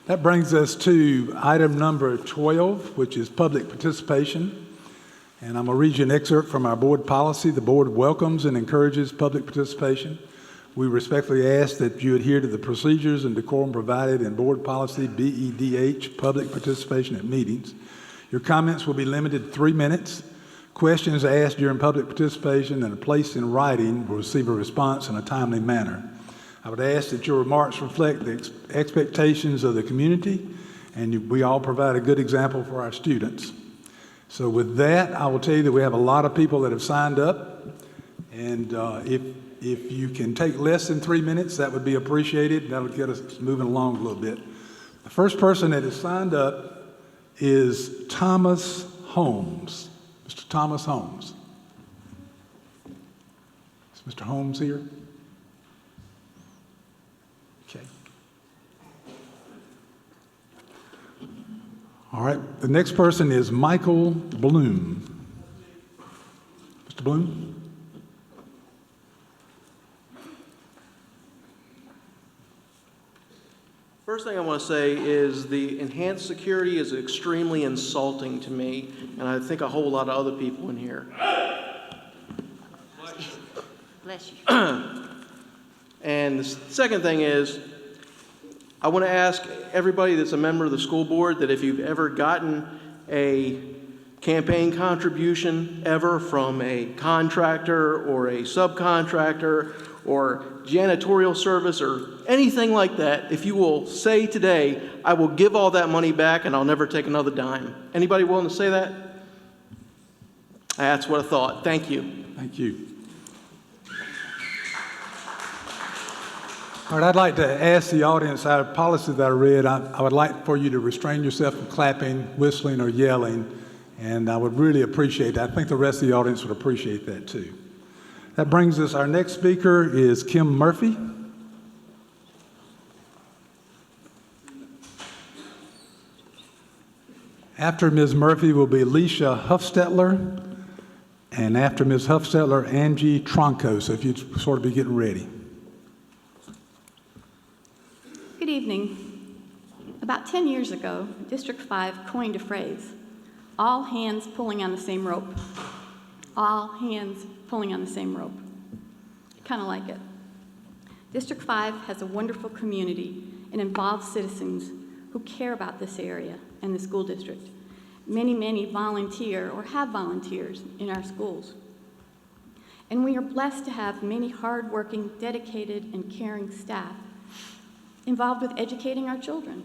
That brings us to item number 12, which is public participation. And I'm going to read you an excerpt from our board policy. The board welcomes and encourages public participation. We respectfully ask that you adhere to the procedures and decorum provided in board policy BEDH, public participation at meetings. Your comments will be limited to 3 minutes. Questions asked during public participation and placed in writing will receive a response in a timely manner. I would ask that your remarks reflect the expectations of the community, and we all provide a good example for our students. So with that, I will tell you that we have a lot of people that have signed up, and if you can take less than 3 minutes, that would be appreciated. That'll get us moving along a little bit. The first person that has signed up is Thomas Holmes. Mr. Thomas Holmes. Is Mr. Holmes here? Okay. All right. The next person is Michael Bloom. Mr. Bloom? First thing I want to say is the enhanced security is extremely insulting to me, and I think a whole lot of other people in here. Bless you. And the second thing is, I want to ask everybody that's a member of the school board that if you've ever gotten a campaign contribution ever from a contractor or a subcontractor or janitorial service or anything like that, if you will say today, I will give all that money back and I'll never take another dime. Anybody willing to say that? That's what I thought. Thank you. Thank you. All right, I'd like to ask the audience, our policy that I read, I would like for you to restrain yourself from clapping, whistling, or yelling, and I would really appreciate that. I think the rest of the audience would appreciate that too. That brings us, our next speaker is Kim Murphy. After Ms. Murphy will be Alicia Huffstetler, and after Ms. Huffstetler, Angie Tronco. So if you'd sort of be getting ready. Good evening. About 10 years ago, District 5 coined a phrase, all hands pulling on the same rope. All hands pulling on the same rope. Kind of like it. District 5 has a wonderful community and involved citizens who care about this area and the school district. Many volunteer or have volunteers in our schools. And we are blessed to have many hardworking, dedicated, and caring staff involved with educating our children.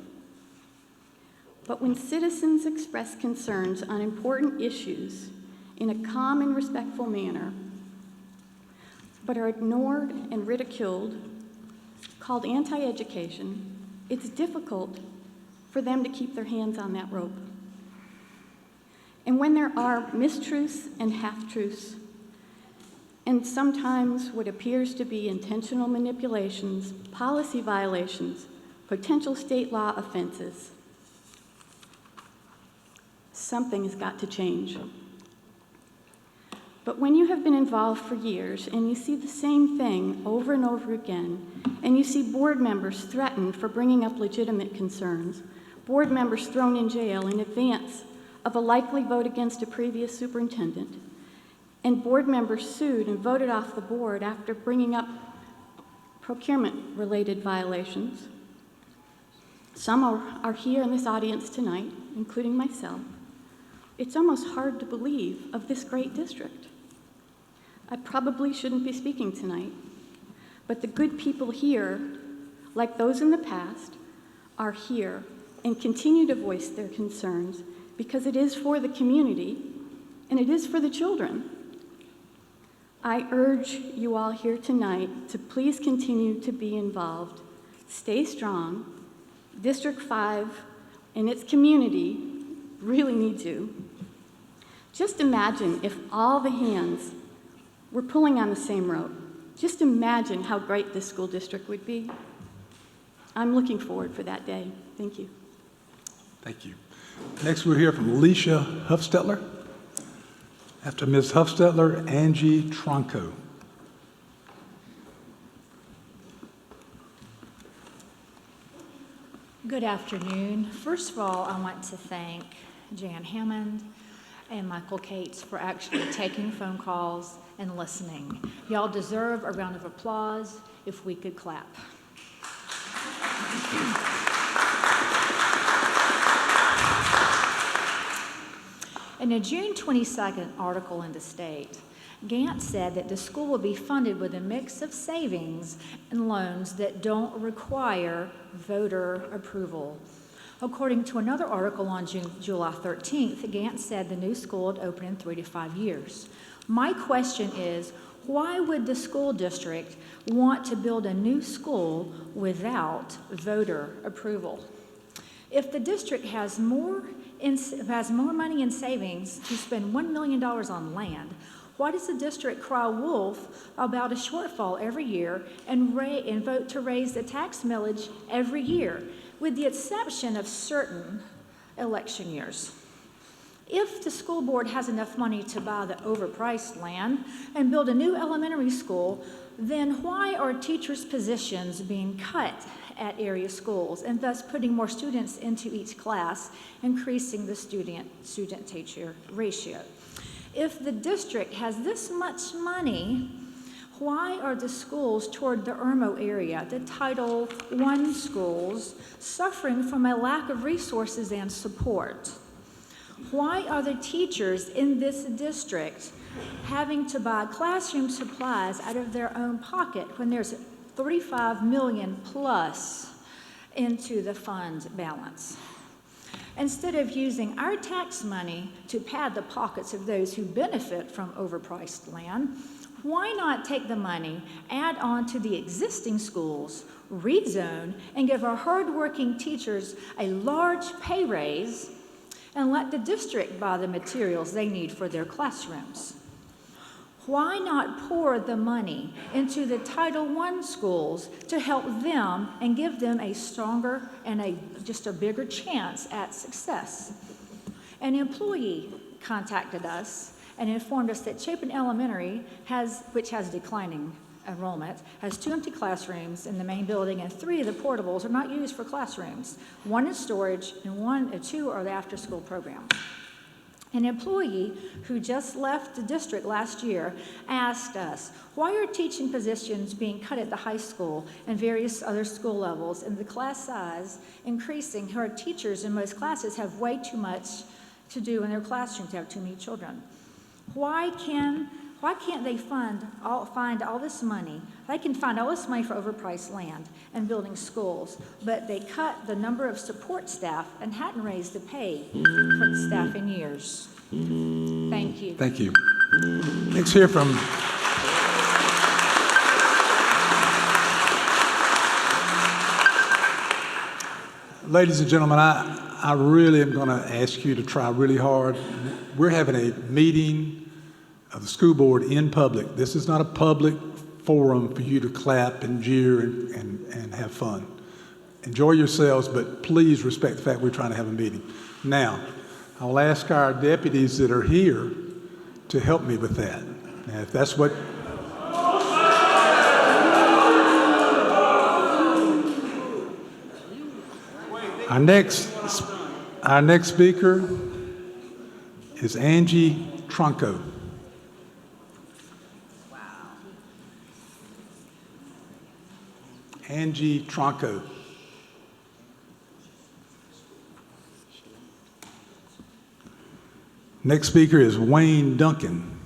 But when citizens express concerns on important issues in a calm and respectful manner, but are ignored and ridiculed, called anti-education, it's difficult for them to keep their hands on that rope. And when there are mistruths and half-truths, and sometimes what appears to be intentional manipulations, policy violations, potential state law offenses, something has got to change. But when you have been involved for years and you see the same thing over and over again, and you see board members threatened for bringing up legitimate concerns, board members thrown in jail in advance of a likely vote against a previous superintendent, and board members sued and voted off the board after bringing up procurement-related violations. Some are here in this audience tonight, including myself. It's almost hard to believe of this great district. I probably shouldn't be speaking tonight, but the good people here, like those in the past, are here and continue to voice their concerns because it is for the community and it is for the children. I urge you all here tonight to please continue to be involved. Stay strong. District 5 and its community really need you. Just imagine if all the hands were pulling on the same rope. Just imagine how great this school district would be. I'm looking forward for that day. Thank you. Thank you. Next, we'll hear from Alicia Huffstetler. After Ms. Huffstetler, Angie Tronco. Good afternoon. First of all, I want to thank Jan Hammond and Michael Cates for actually taking phone calls and listening. Y'all deserve a round of applause if we could clap. In a June 22nd article in The State, Gantt said that the school will be funded with a mix of savings and loans that don't require voter approval. According to another article on July 13th, Gantt said the new school would open in 3 to 5 years. My question is, why would the school district want to build a new school without voter approval? If the district has more money in savings to spend $1 million on land, why does the district cry wolf about a shortfall every year and vote to raise the tax millage every year, with the exception of certain election years? If the school board has enough money to buy the overpriced land and build a new elementary school, then why are teachers' positions being cut at area schools and thus putting more students into each class, increasing the student-teacher ratio? If the district has this much money, why are the schools toward the Irmo area, the Title I schools, suffering from a lack of resources and support? Why are the teachers in this district having to buy classroom supplies out of their own pocket when there's $35 million plus into the fund balance? Instead of using our tax money to pad the pockets of those who benefit from overpriced land, why not take the money, add on to the existing schools, rezone, and give our hardworking teachers a large pay raise, and let the district buy the materials they need for their classrooms? Why not pour the money into the Title I schools to help them and give them a stronger and just a bigger chance at success? An employee contacted us and informed us that Chapin Elementary, which has declining enrollment, has 2 empty classrooms in the main building, and 3 of the portables are not used for classrooms. 1 is storage, and 2 are the after-school program. An employee who just left the district last year asked us, why are teaching positions being cut at the high school and various other school levels, and the class size increasing? Her teachers in most classes have way too much to do in their classrooms to have too many children. Why can't they find all this money? They can find all this money for overpriced land and building schools, but they cut the number of support staff and hadn't raised the pay for the staff in years. Thank you. Thank you. Let's hear from ladies and gentlemen, I really am going to ask you to try really hard. We're having a meeting of the school board in public. This is not a public forum for you to clap and jeer and have fun. Enjoy yourselves, but please respect the fact we're trying to have a meeting. Now, I'll ask our deputies that are here to help me with that. Now, if that's what... Our next speaker is Angie Tronco. Angie Tronco. Next speaker is Wayne Duncan.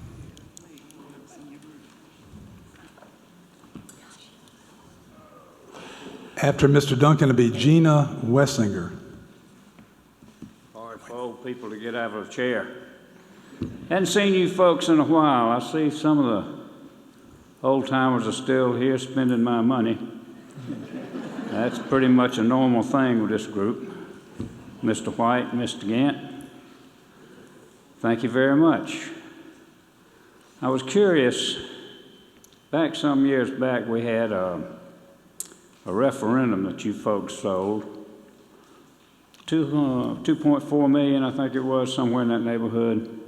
After Mr. Duncan, it'll be Gina Wessinger. Hard for old people to get out of a chair. Hadn't seen you folks in a while. I see some of the old timers are still here spending my money. That's pretty much a normal thing with this group. Mr. White, Mr. Gantt, thank you very much. I was curious, some years back we had a referendum that you folks sold. 2.4 million, I think it was, somewhere in that neighborhood.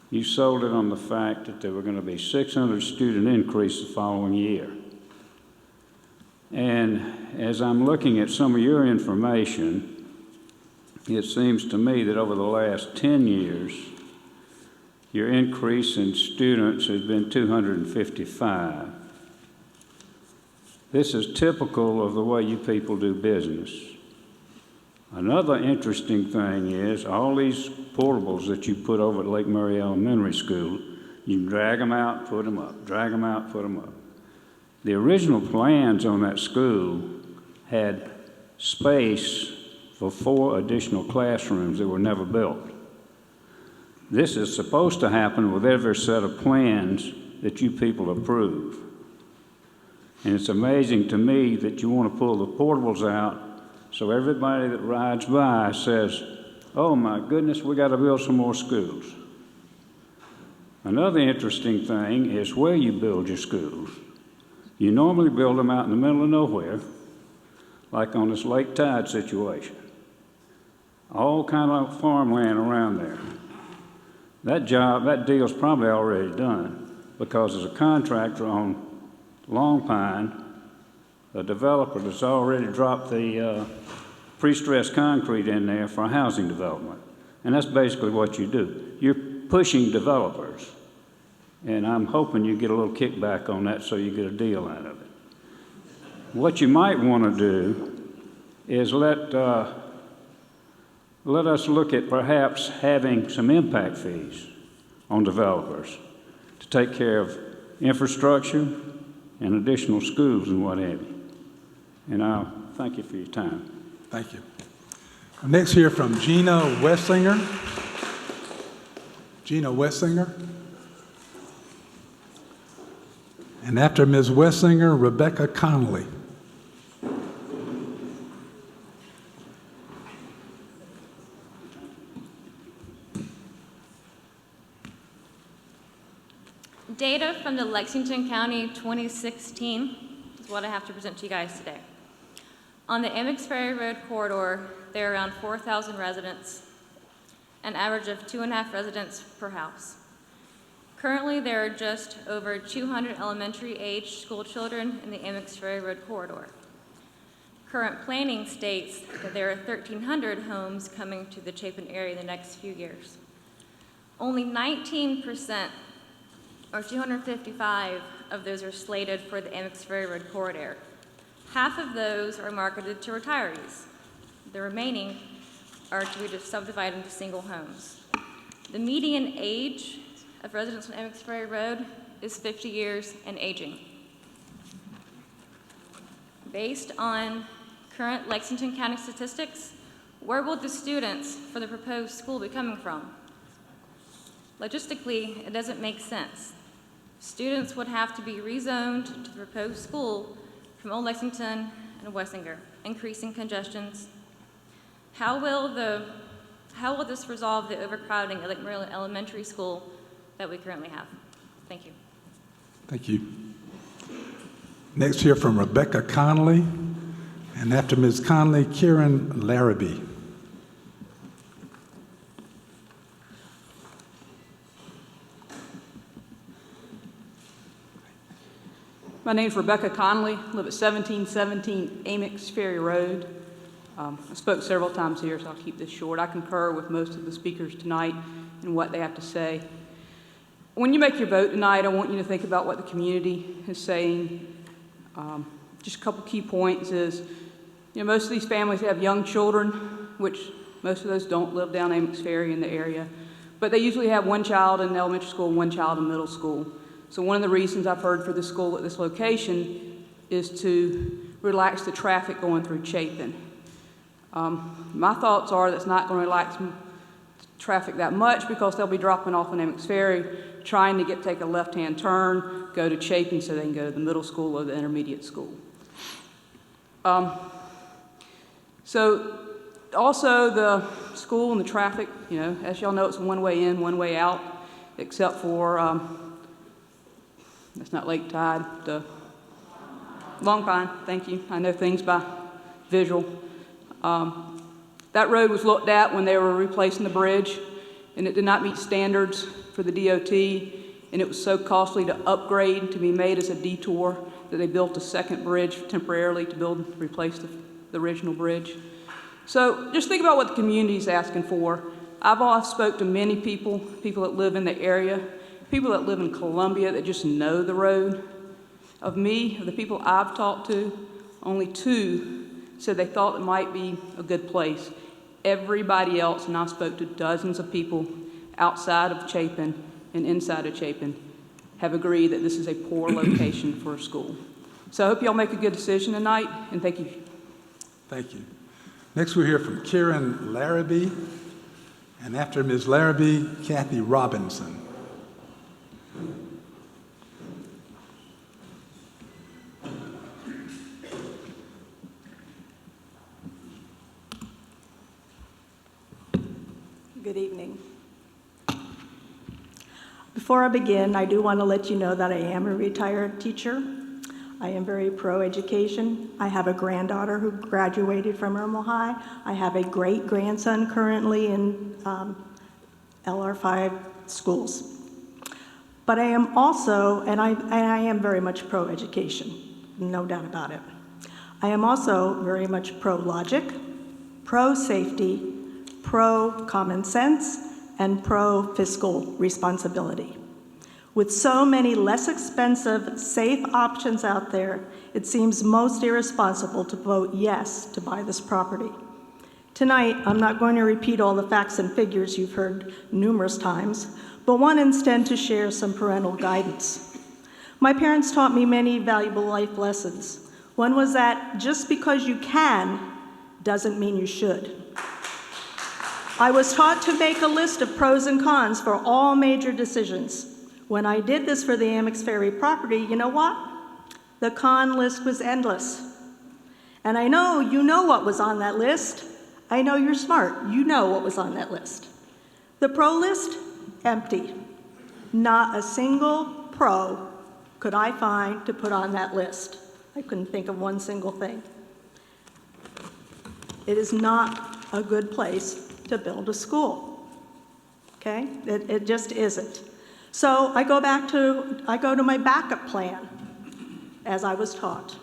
You sold it on the fact that there were going to be 600 student increase the following year. And as I'm looking at some of your information, it seems to me that over the last 10 years, your increase in students has been 255. This is typical of the way you people do business. Another interesting thing is all these portables that you put over at Lake Murray Elementary School, you can drag them out, put them up, drag them out, put them up. The original plans on that school had space for 4 additional classrooms that were never built. This is supposed to happen with every set of plans that you people approve. And it's amazing to me that you want to pull the portables out so everybody that rides by says, oh my goodness, we got to build some more schools. Another interesting thing is where you build your schools. You normally build them out in the middle of nowhere, like on this Lake Tide situation. All kind of farmland around there. That deal's probably already done because there's a contractor on Long Pine, a developer that's already dropped the pre-stressed concrete in there for housing development. And that's basically what you do. You're pushing developers. And I'm hoping you get a little kickback on that so you get a deal out of it. What you might want to do is let us look at perhaps having some impact fees on developers to take care of infrastructure and additional schools and what have you. And I'll thank you for your time. Thank you. Next, hear from Gina Wessinger. Gina Wessinger. And after Ms. Wessinger, Rebecca Connolly. Data from the Lexington County 2016 is what I have to present to you guys today. On the Emmons Ferry Road corridor, there are around 4,000 residents, an average of 2.5 residents per house. Currently, there are just over 200 elementary-age school children in the Emmons Ferry Road corridor. Current planning states that there are 1,300 homes coming to the Chapin area in the next few years. Only 19%, or 255 of those are slated for the Emmons Ferry Road corridor. Half of those are marketed to retirees. The remaining are to be subdivided into single homes. The median age of residents on Emmons Ferry Road is 50 years and aging. Based on current Lexington County statistics, where will the students for the proposed school be coming from? Logistically, it doesn't make sense. Students would have to be rezoned to the proposed school from Old Lexington and Wessinger, increasing congestions. How will this resolve the overcrowding at Lake Murray Elementary School that we currently have? Thank you. Thank you. Next, hear from Rebecca Connolly. And after Ms. Connolly, Kieran Larrabee. My name's Rebecca Connolly, live at 1717 Emmons Ferry Road. I spoke several times here, so I'll keep this short. I concur with most of the speakers tonight and what they have to say. When you make your vote tonight, I want you to think about what the community is saying. Just a couple key points is, most of these families have young children, which most of those don't live down Emmons Ferry in the area, but they usually have one child in elementary school and one child in middle school. So one of the reasons I've heard for the school at this location is to relax the traffic going through Chapin. My thoughts are that's not going to relax traffic that much because they'll be dropping off in Emmons Ferry, trying to take a left-hand turn, go to Chapin so they can go to the middle school or the intermediate school. So also the school and the traffic, as y'all know, it's one way in, one way out, except for it's not Lake Tide, the Long Pine, thank you. I know things by visual. That road was looked at when they were replacing the bridge, and it did not meet standards for the DOT, and it was so costly to upgrade, to be made as a detour, that they built a second bridge temporarily to replace the original bridge. So just think about what the community's asking for. I've spoke to many people that live in the area, people that live in Columbia that just know the road. Of the people I've talked to, only 2 said they thought it might be a good place. Everybody else, and I spoke to dozens of people outside of Chapin and inside of Chapin, have agreed that this is a poor location for a school. So I hope y'all make a good decision tonight, and thank you. Thank you. Next, we'll hear from Karen Larrabee, and after Ms. Larrabee, Kathy Robinson. Good evening. Before I begin, I do want to let you know that I am a retired teacher. I am very pro-education. I have a granddaughter who graduated from Irmo High. I have a great-grandson currently in LR5 schools. But I am also, and I am very much pro-education, no doubt about it. I am also very much pro-logic, pro-safety, pro-common sense, and pro-fiscal responsibility. With so many less expensive, safe options out there, it seems most irresponsible to vote yes to buy this property. Tonight, I'm not going to repeat all the facts and figures you've heard numerous times, but want instead to share some parental guidance. My parents taught me many valuable life lessons. One was that just because you can doesn't mean you should. I was taught to make a list of pros and cons for all major decisions. When I did this for the Amex Ferry property, you know what? The con list was endless. And I know you know what was on that list. I know you're smart. You know what was on that list. The pro list, empty. Not a single pro could I find to put on that list. I couldn't think of one single thing. It is not a good place to build a school, okay? It just isn't. So I go to my backup plan, as I was taught.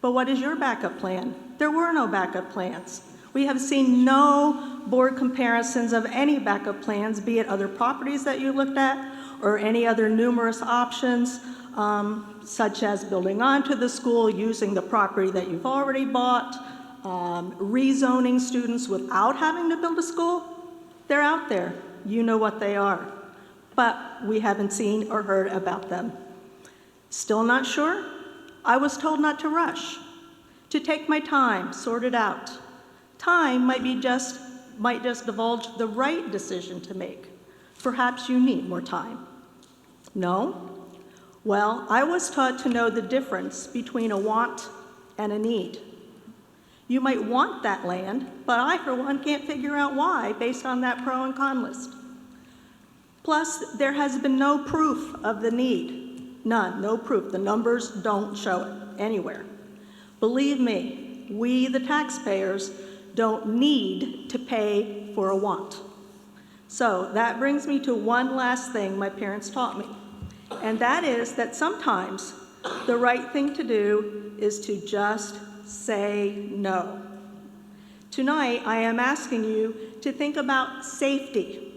But what is your backup plan? There were no backup plans. We have seen no board comparisons of any backup plans, be it other properties that you looked at or any other numerous options, such as building onto the school, using the property that you've already bought, rezoning students without having to build a school. They're out there. You know what they are. But we haven't seen or heard about them. Still not sure? I was told not to rush, to take my time, sort it out. Time might just divulge the right decision to make. Perhaps you need more time. No? Well, I was taught to know the difference between a want and a need. You might want that land, but I, for one, can't figure out why based on that pro and con list. Plus, there has been no proof of the need. None, no proof. The numbers don't show it anywhere. Believe me, we, the taxpayers, don't need to pay for a want. So that brings me to one last thing my parents taught me, and that is that sometimes the right thing to do is to just say no. Tonight, I am asking you to think about safety,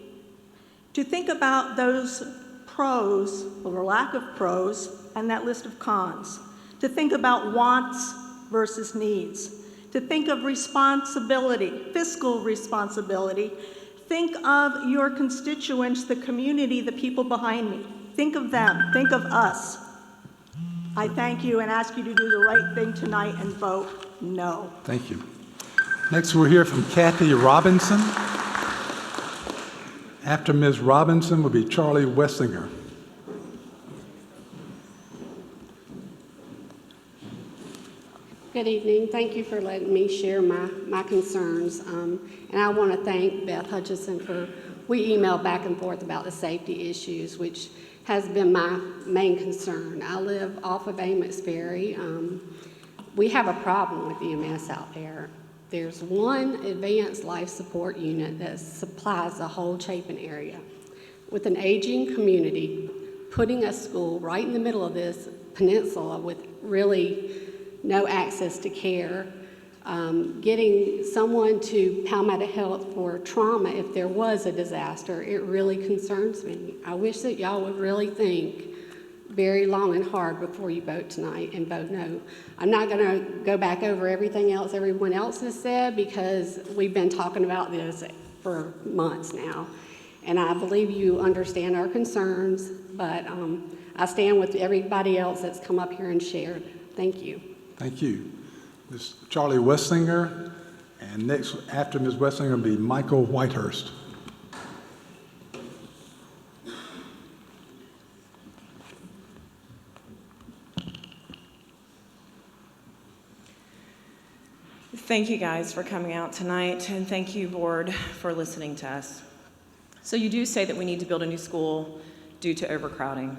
to think about those pros, or lack of pros, and that list of cons, to think about wants versus needs, to think of responsibility, fiscal responsibility. Think of your constituents, the community, the people behind me. Think of them, think of us. I thank you and ask you to do the right thing tonight and vote no. Thank you. Next, we'll hear from Kathy Robinson. After Ms. Robinson will be Charlie Wessinger. Good evening. Thank you for letting me share my concerns. And I want to thank Beth Hutchison we emailed back and forth about the safety issues, which has been my main concern. I live off of Amex Ferry. We have a problem with EMS out there. There's one advanced life support unit that supplies the whole Chapin area. With an aging community, putting a school right in the middle of this peninsula with really no access to care, getting someone to Palmetto Health for trauma if there was a disaster, it really concerns me. I wish that y'all would really think very long and hard before you vote tonight and vote no. I'm not going to go back over everything else everyone else has said because we've been talking about this for months now. And I believe you understand our concerns, but I stand with everybody else that's come up here and shared. Thank you. Thank you. Ms. Charlie Westinger, and next after Ms. Westinger will be Michael Whitehurst. Thank you guys for coming out tonight, and thank you, board, for listening to us. So you do say that we need to build a new school due to overcrowding.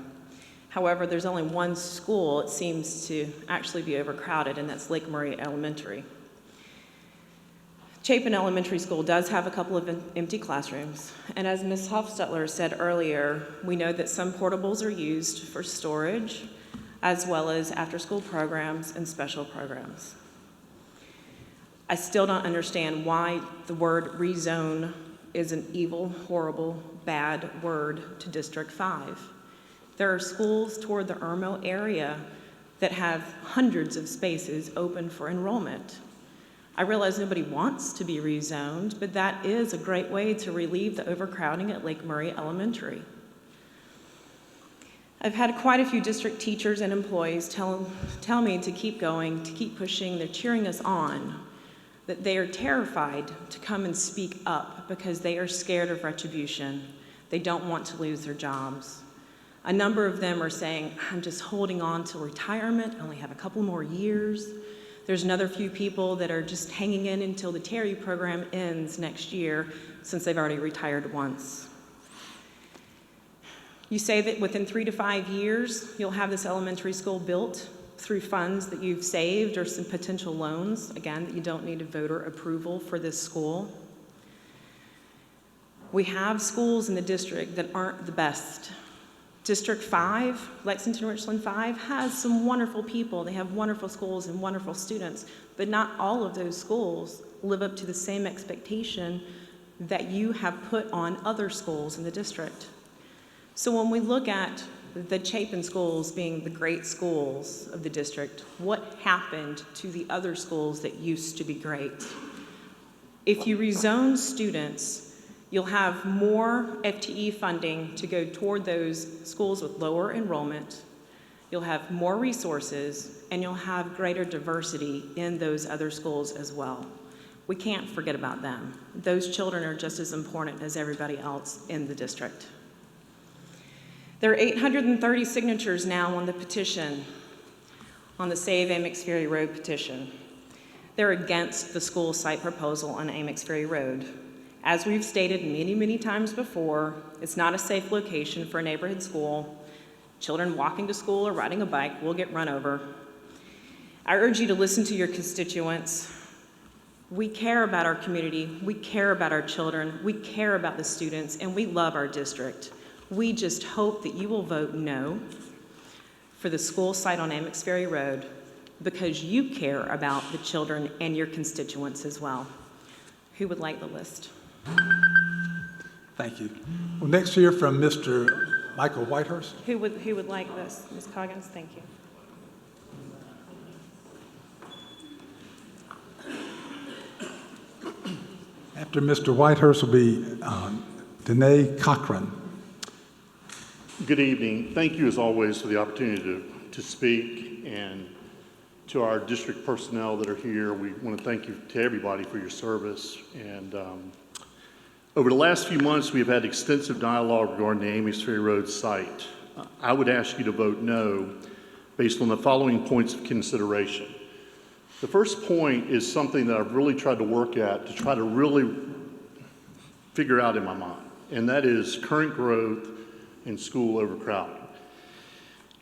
However, there's only one school it seems to actually be overcrowded, and that's Lake Murray Elementary. Chapin Elementary School does have a couple of empty classrooms, and as Ms. Hofstetler said earlier, we know that some portables are used for storage, as well as after-school programs and special programs. I still don't understand why the word rezone is an evil, horrible, bad word to District 5. There are schools toward the Irmo area that have hundreds of spaces open for enrollment. I realize nobody wants to be rezoned, but that is a great way to relieve the overcrowding at Lake Murray Elementary. I've had quite a few district teachers and employees tell me to keep going, to keep pushing. They're cheering us on, that they are terrified to come and speak up because they are scared of retribution. They don't want to lose their jobs. A number of them are saying, I'm just holding on to retirement, I only have a couple more years. There's another few people that are just hanging in until the Terry program ends next year, since they've already retired once. You say that within 3 to 5 years, you'll have this elementary school built through funds that you've saved or some potential loans, again, that you don't need a voter approval for this school. We have schools in the district that aren't the best. District 5, Lexington-Richland 5, has some wonderful people. They have wonderful schools and wonderful students, but not all of those schools live up to the same expectation that you have put on other schools in the district. So when we look at the Chapin schools being the great schools of the district, what happened to the other schools that used to be great? If you rezone students, you'll have more FTE funding to go toward those schools with lower enrollment, you'll have more resources, and you'll have greater diversity in those other schools as well. We can't forget about them. Those children are just as important as everybody else in the district. There are 830 signatures now on the petition, on the Save Amex Ferry Road petition. They're against the school site proposal on Amex Ferry Road. As we've stated many, many times before, it's not a safe location for a neighborhood school. Children walking to school or riding a bike will get run over. I urge you to listen to your constituents. We care about our community, we care about our children, we care about the students, and we love our district. We just hope that you will vote no for the school site on Amex Ferry Road because you care about the children and your constituents as well. Who would like the list? Thank you. Well, next hear from Mr. Michael Whitehurst. Who would like this? Ms. Coggins, thank you. After Mr. Whitehurst will be Danae Cochran. Good evening. Thank you, as always, for the opportunity to speak, and to our district personnel that are here. We want to thank you to everybody for your service. And over the last few months, we've had extensive dialogue regarding the Amex Ferry Road site. I would ask you to vote no based on the following points of consideration. The first point is something that I've really tried to work at to try to really figure out in my mind, and that is current growth and school overcrowding.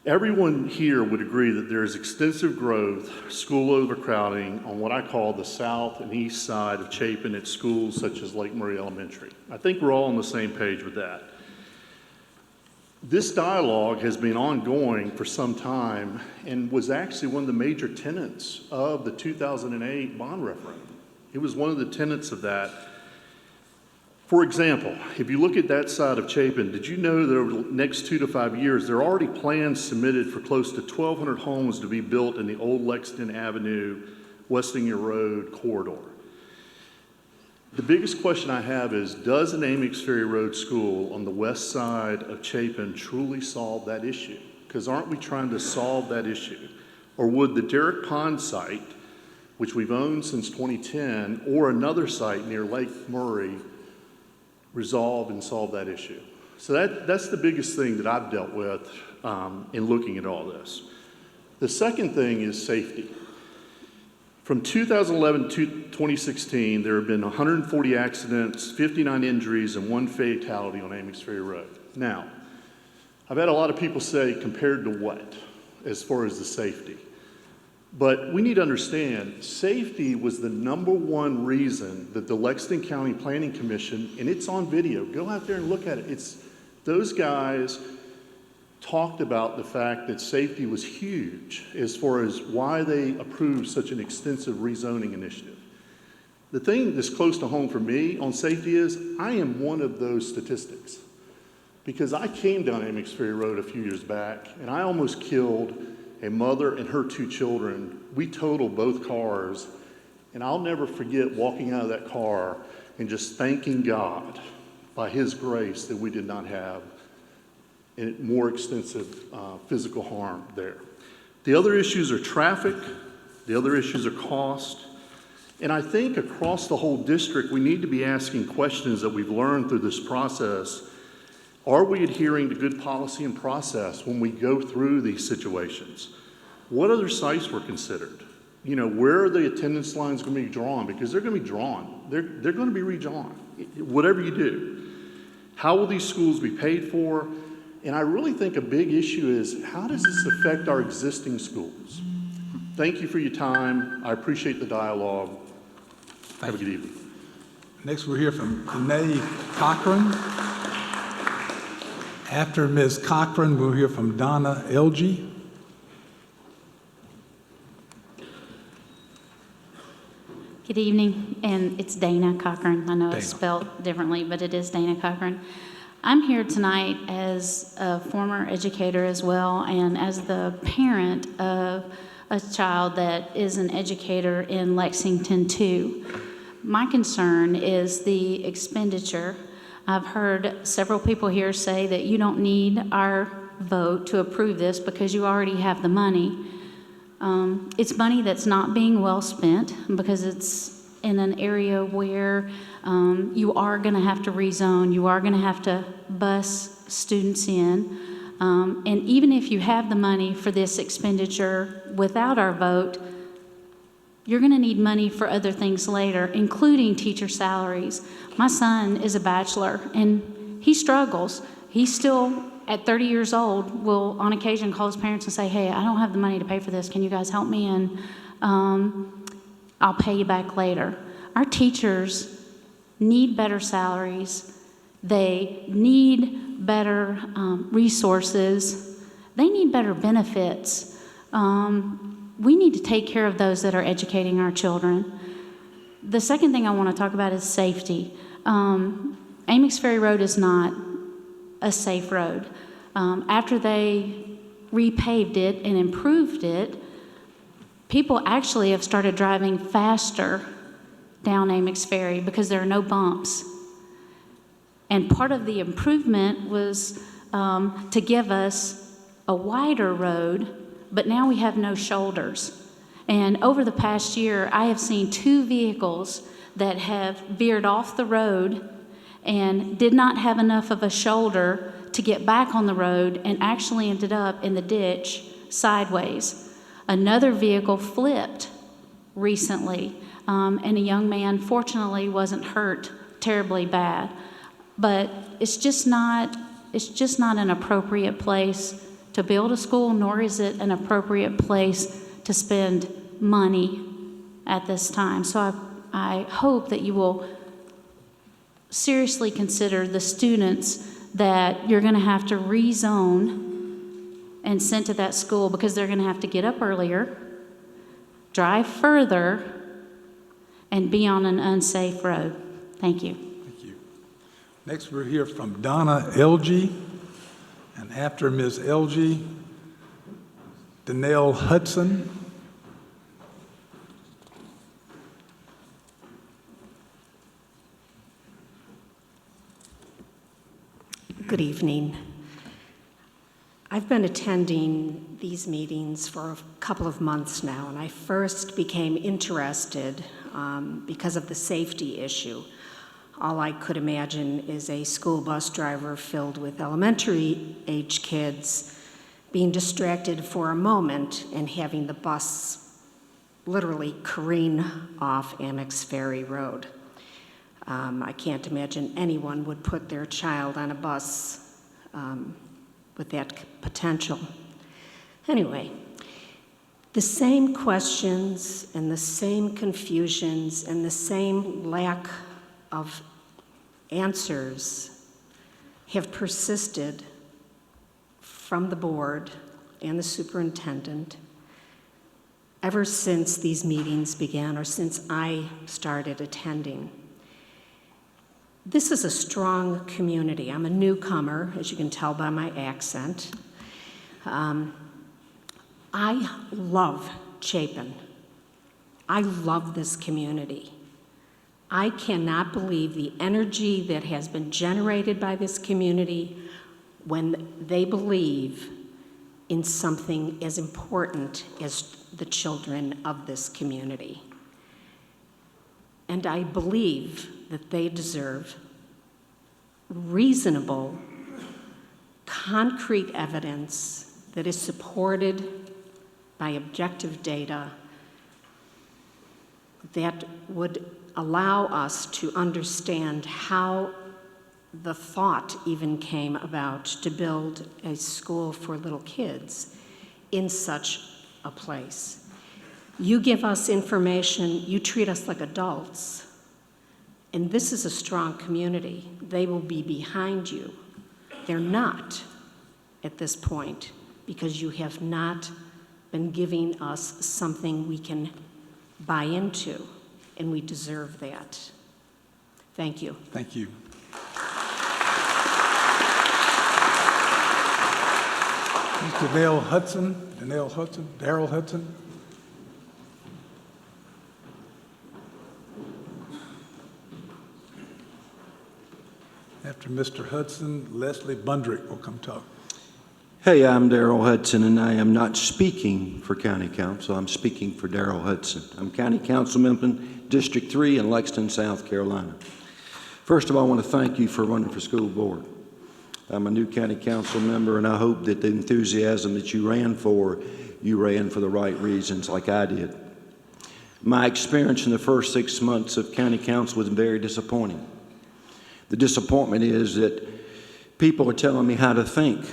Everyone here would agree that there is extensive growth, school overcrowding on what I call the south and east side of Chapin at schools such as Lake Murray Elementary. I think we're all on the same page with that. This dialogue has been ongoing for some time and was actually one of the major tenets of the 2008 bond referendum. It was one of the tenets of that. For example, if you look at that side of Chapin, did you know that over the next 2 to 5 years, there are already plans submitted for close to 1,200 homes to be built in the old Lexington Avenue, Westingham Road corridor? The biggest question I have is, does an Amix Ferry Road school on the west side of Chapin truly solve that issue? Because aren't we trying to solve that issue? Or would the Derrick Pond site, which we've owned since 2010, or another site near Lake Murray, resolve and solve that issue? So that's the biggest thing that I've dealt with in looking at all this. The second thing is safety. From 2011 to 2016, there have been 140 accidents, 59 injuries, and 1 fatality on Amix Ferry Road. Now, I've had a lot of people say, compared to what, as far as the safety? But we need to understand, safety was the #1 reason that the Lexington County Planning Commission, and it's on video, go out there and look at it. Those guys talked about the fact that safety was huge as far as why they approved such an extensive rezoning initiative. The thing that's close to home for me on safety is I am one of those statistics, because I came down Amix Ferry Road a few years back and I almost killed a mother and her 2 children. We totaled both cars, and I'll never forget walking out of that car and just thanking God by His grace that we did not have more extensive physical harm there. The other issues are traffic. The other issues are cost. And I think across the whole district, we need to be asking questions that we've learned through this process. Are we adhering to good policy and process when we go through these situations? What other sites were considered? You know, where are the attendance lines going to be drawn? Because they're going to be drawn. They're going to be redrawn, whatever you do. How will these schools be paid for? And I really think a big issue is, how does this affect our existing schools? Thank you for your time. I appreciate the dialogue. Have a good evening. Next, we'll hear from Danae Cochran. After Ms. Cochran, we'll hear from Donna Elgie. Good evening, and it's Dana Cochran. I know Dana. it's spelled differently, but it is Dana Cochran. I'm here tonight as a former educator as well, and as the parent of a child that is an educator in Lexington too. My concern is the expenditure. I've heard several people here say that you don't need our vote to approve this because you already have the money. It's money that's not being well spent because it's in an area where you are going to have to rezone, you are going to have to bus students in. And even if you have the money for this expenditure without our vote, you're going to need money for other things later, including teacher salaries. My son is a bachelor, and he struggles. He still, at 30 years old, will on occasion call his parents and say, hey, I don't have the money to pay for this. Can you guys help me? And I'll pay you back later. Our teachers need better salaries. They need better resources. They need better benefits. We need to take care of those that are educating our children. The second thing I want to talk about is safety. Amix Ferry Road is not a safe road. After they repaved it and improved it, people actually have started driving faster down Amix Ferry because there are no bumps. And part of the improvement was to give us a wider road, but now we have no shoulders. And over the past year, I have seen 2 vehicles that have veered off the road and did not have enough of a shoulder to get back on the road and actually ended up in the ditch sideways. Another vehicle flipped recently, and a young man fortunately wasn't hurt terribly bad. But it's just not an appropriate place to build a school, nor is it an appropriate place to spend money at this time. So I hope that you will seriously consider the students that you're going to have to rezone and send to that school because they're going to have to get up earlier, drive further, and be on an unsafe road. Thank you. Thank you. Next, we'll hear from Donna Elgie, and after Ms. Elgie, Danelle Hudson. Good evening. I've been attending these meetings for a couple of months now, and I first became interested because of the safety issue. All I could imagine is a school bus driver filled with elementary-age kids being distracted for a moment and having the bus literally careen off Amex Ferry Road. I can't imagine anyone would put their child on a bus with that potential. Anyway, the same questions and the same confusions and the same lack of answers have persisted from the board and the superintendent ever since these meetings began or since I started attending. This is a strong community. I'm a newcomer, as you can tell by my accent. I love Chapin. I love this community. I cannot believe the energy that has been generated by this community when they believe in something as important as the children of this community. And I believe that they deserve reasonable, concrete evidence that is supported by objective data that would allow us to understand how the thought even came about to build a school for little kids in such a place. You give us information, you treat us like adults, and this is a strong community. They will be behind you. They're not at this point because you have not been giving us something we can buy into, and we deserve that. Thank you. Thank you. Mr. Darrell Hudson. After Mr. Hudson, Leslie Bundrick will come talk. Hey, I'm Darrell Hudson, and I am not speaking for County Council. I'm speaking for Darrell Hudson. I'm County Councilman, District 3 in Lexington, South Carolina. First of all, I want to thank you for running for school board. I'm a new county council member, and I hope that the enthusiasm that you ran for the right reasons like I did. My experience in the first 6 months of county council was very disappointing. The disappointment is that people are telling me how to think,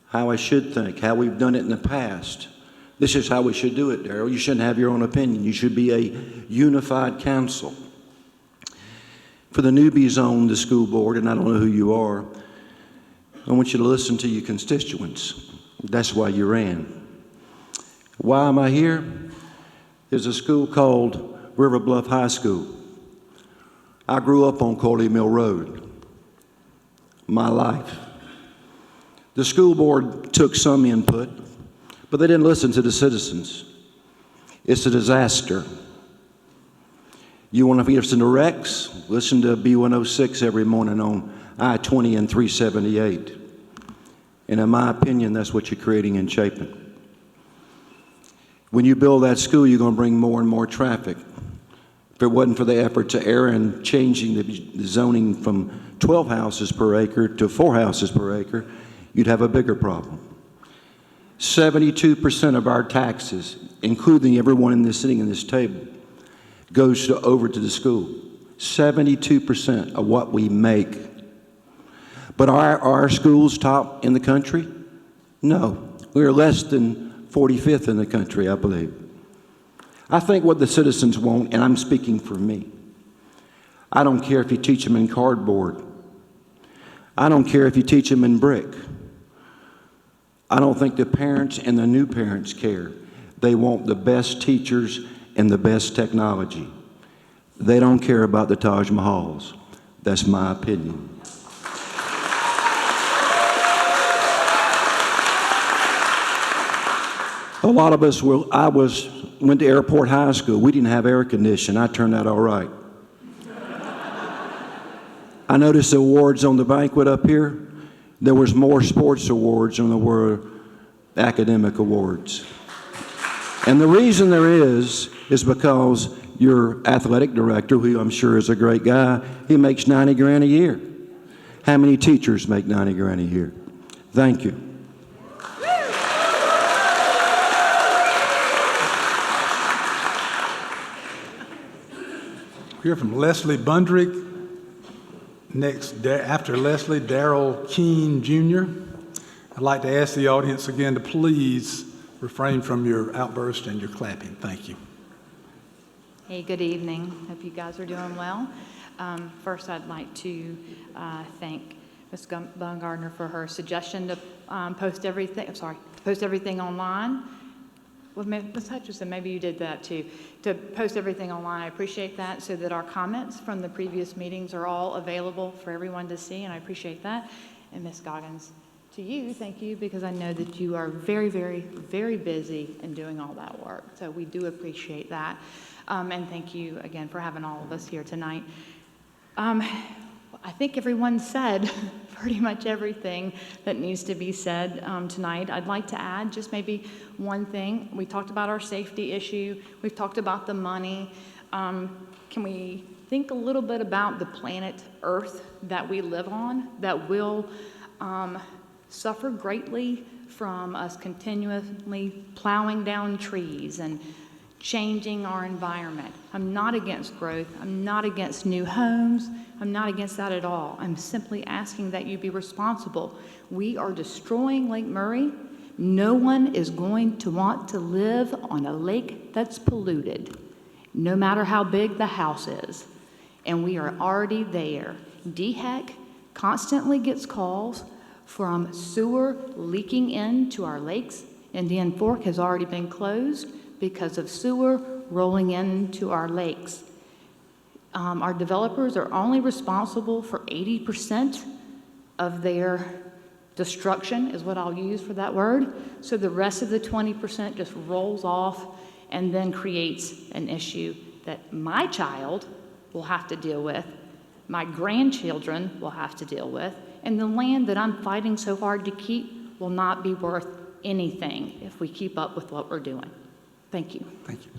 how I should think, how we've done it in the past. This is how we should do it, Darrell. You shouldn't have your own opinion. You should be a unified council. For the newbies on the school board, and I don't know who you are, I want you to listen to your constituents. That's why you ran. Why am I here? There's a school called River Bluff High School. I grew up on Corley Mill Road, my life. The school board took some input, but they didn't listen to the citizens. It's a disaster. You want to listen to Rex? Listen to B106 every morning on I-20 and 378. And in my opinion, that's what you're creating in Chapin. When you build that school, you're going to bring more and more traffic. If it wasn't for the effort to err in changing the zoning from 12 houses per acre to 4 houses per acre, you'd have a bigger problem. 72% of our taxes, including everyone sitting in this table, goes over to the school. 72% of what we make. But are our schools top in the country? No. We're less than 45th in the country, I believe. I think what the citizens want, and I'm speaking for me, I don't care if you teach them in cardboard. I don't care if you teach them in brick. I don't think the parents and the new parents care. They want the best teachers and the best technology. They don't care about the Taj Mahals. That's my opinion. A lot of us went to Airport High School. We didn't have air conditioning. I turned out all right. I noticed the awards on the banquet up here. There was more sports awards than there were academic awards. And the reason there is because your athletic director, who I'm sure is a great guy, he makes $90 grand a year. How many teachers make $90 grand a year? Thank you. Hear from Leslie Bundrick. Next, after Leslie, Darrell Keene Jr. I'd like to ask the audience again to please refrain from your outburst and your clapping. Thank you. Hey, good evening. Hope you guys are doing well. First, I'd like to thank Ms. Bungardner for her suggestion to post everything online. Well, Ms. Hutchison, maybe you did that too, to post everything online. I appreciate that, so that our comments from the previous meetings are all available for everyone to see, and I appreciate that. And Ms. Goggins, to you, thank you, because I know that you are very, very, very busy in doing all that work. So we do appreciate that. And thank you again for having all of us here tonight. I think everyone said pretty much everything that needs to be said tonight. I'd like to add just maybe one thing. We talked about our safety issue. We've talked about the money. Can we think a little bit about the planet Earth that we live on, that will suffer greatly from us continually plowing down trees and changing our environment? I'm not against growth. I'm not against new homes. I'm not against that at all. I'm simply asking that you be responsible. We are destroying Lake Murray. No one is going to want to live on a lake that's polluted, no matter how big the house is. And we are already there. DHEC constantly gets calls from sewer leaking into our lakes. Indian Fork has already been closed because of sewer rolling into our lakes. Our developers are only responsible for 80% of their destruction, is what I'll use for that word. So the rest of the 20% just rolls off and then creates an issue that my child will have to deal with, my grandchildren will have to deal with, and the land that I'm fighting so hard to keep will not be worth anything if we keep up with what we're doing. Thank you. Thank you.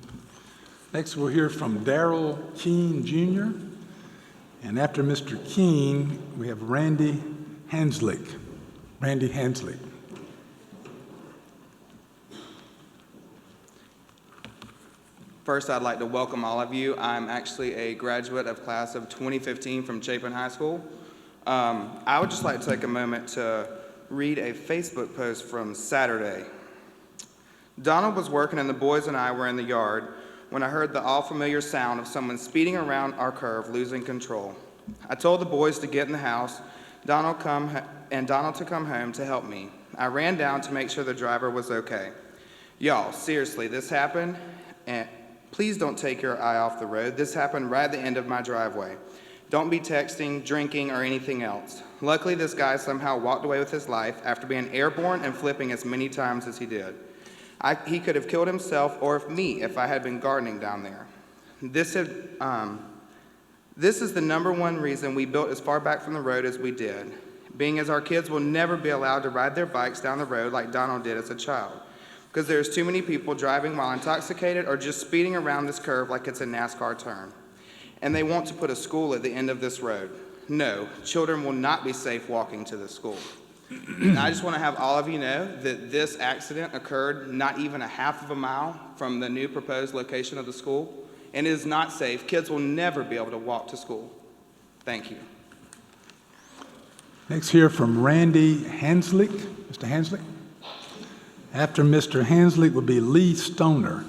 Next, we'll hear from Darrell Keene Jr. And after Mr. Keene, we have Randy Hanslick. Randy Hanslick. First, I'd like to welcome all of you. I'm actually a graduate of class of 2015 from Chapin High School. I would just like to take a moment to read a Facebook post from Saturday. Donald was working and the boys and I were in the yard when I heard the all-familiar sound of someone speeding around our curve, losing control. I told the boys to get in the house, Donald to come home to help me. I ran down to make sure the driver was okay. Y'all, seriously, this happened, and please don't take your eye off the road. This happened right at the end of my driveway. Don't be texting, drinking, or anything else. Luckily, this guy somehow walked away with his life after being airborne and flipping as many times as he did. He could have killed himself or me if I had been gardening down there. This is the number one reason we built as far back from the road as we did, being as our kids will never be allowed to ride their bikes down the road like Donald did as a child, because there's too many people driving while intoxicated or just speeding around this curve like it's a NASCAR turn. And they want to put a school at the end of this road. No, children will not be safe walking to the school. And I just want to have all of you know that this accident occurred not even a half of a mile from the new proposed location of the school, and it is not safe. Kids will never be able to walk to school. Thank you. Next, hear from Randy Hanslick. Mr. Hanslick. After Mr. Hanslick will be Lee Stoner.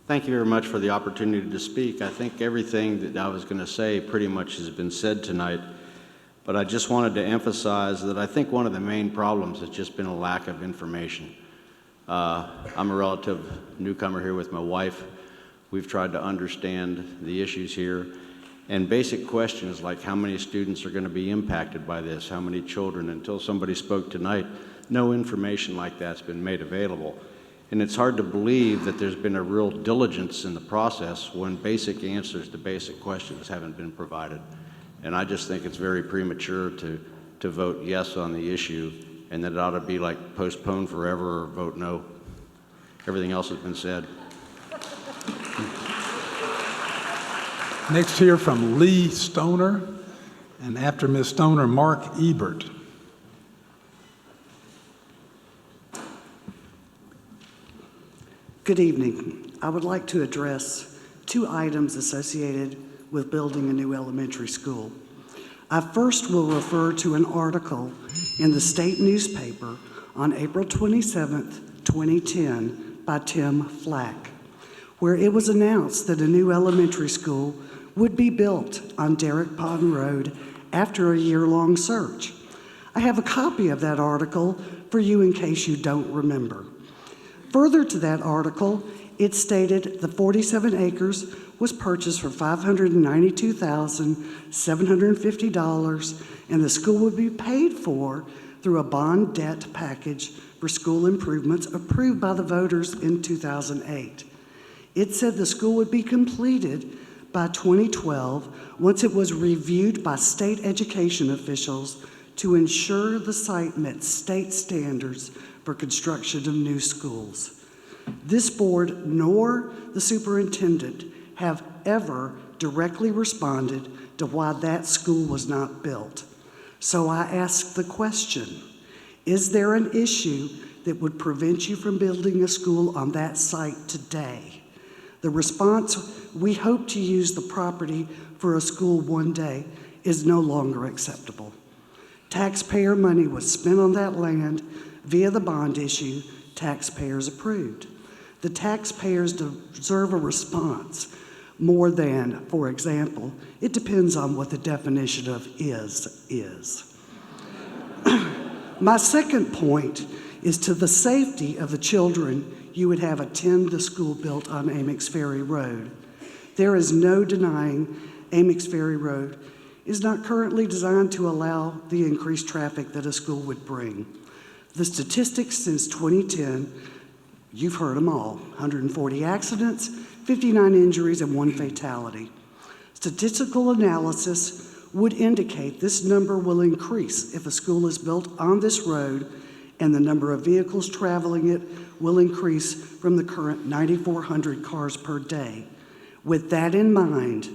Thank you very much for the opportunity to speak. I think everything that I was going to say pretty much has been said tonight, but I just wanted to emphasize that I think one of the main problems has just been a lack of information. I'm a relative newcomer here with my wife. We've tried to understand the issues here, and basic questions like how many students are going to be impacted by this, how many children. Until somebody spoke tonight, no information like that's been made available. And it's hard to believe that there's been a real diligence in the process when basic answers to basic questions haven't been provided. And I just think it's very premature to vote yes on the issue, and that it ought to be like postponed forever or vote no. Everything else has been said. Next here from Lee Stoner, and after Ms. Stoner, Mark Ebert. Good evening. I would like to address two items associated with building a new elementary school. I first will refer to an article in the state newspaper on April 27th, 2010 by Tim Flack, where it was announced that a new elementary school would be built on Derrick Pond Road after a year-long search. I have a copy of that article for you in case you don't remember. Further to that article, it stated the 47 acres was purchased for $592,750, and the school would be paid for through a bond debt package for school improvements approved by the voters in 2008. It said the school would be completed by 2012 once it was reviewed by state education officials to ensure the site met state standards for construction of new schools. This board nor the superintendent have ever directly responded to why that school was not built. So I ask the question, is there an issue that would prevent you from building a school on that site today? The response, we hope to use the property for a school one day, is no longer acceptable. Taxpayer money was spent on that land via the bond issue taxpayers approved. The taxpayers deserve a response more than, for example, it depends on what the definition of is. My second point is to the safety of the children you would have attend the school built on Amix Ferry Road. There is no denying Amix Ferry Road is not currently designed to allow the increased traffic that a school would bring. The statistics since 2010, you've heard them all, 140 accidents, 59 injuries, and 1 fatality. Statistical analysis would indicate this number will increase if a school is built on this road, and the number of vehicles traveling it will increase from the current 9,400 cars per day. With that in mind,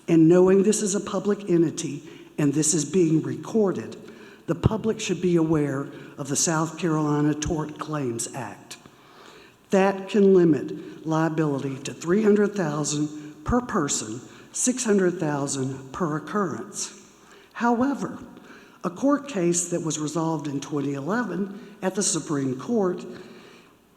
and knowing this is a public entity and this is being recorded, the public should be aware of the South Carolina Tort Claims Act. That can limit liability to $300,000 per person, $600,000 per occurrence. However, a court case that was resolved in 2011 at the Supreme Court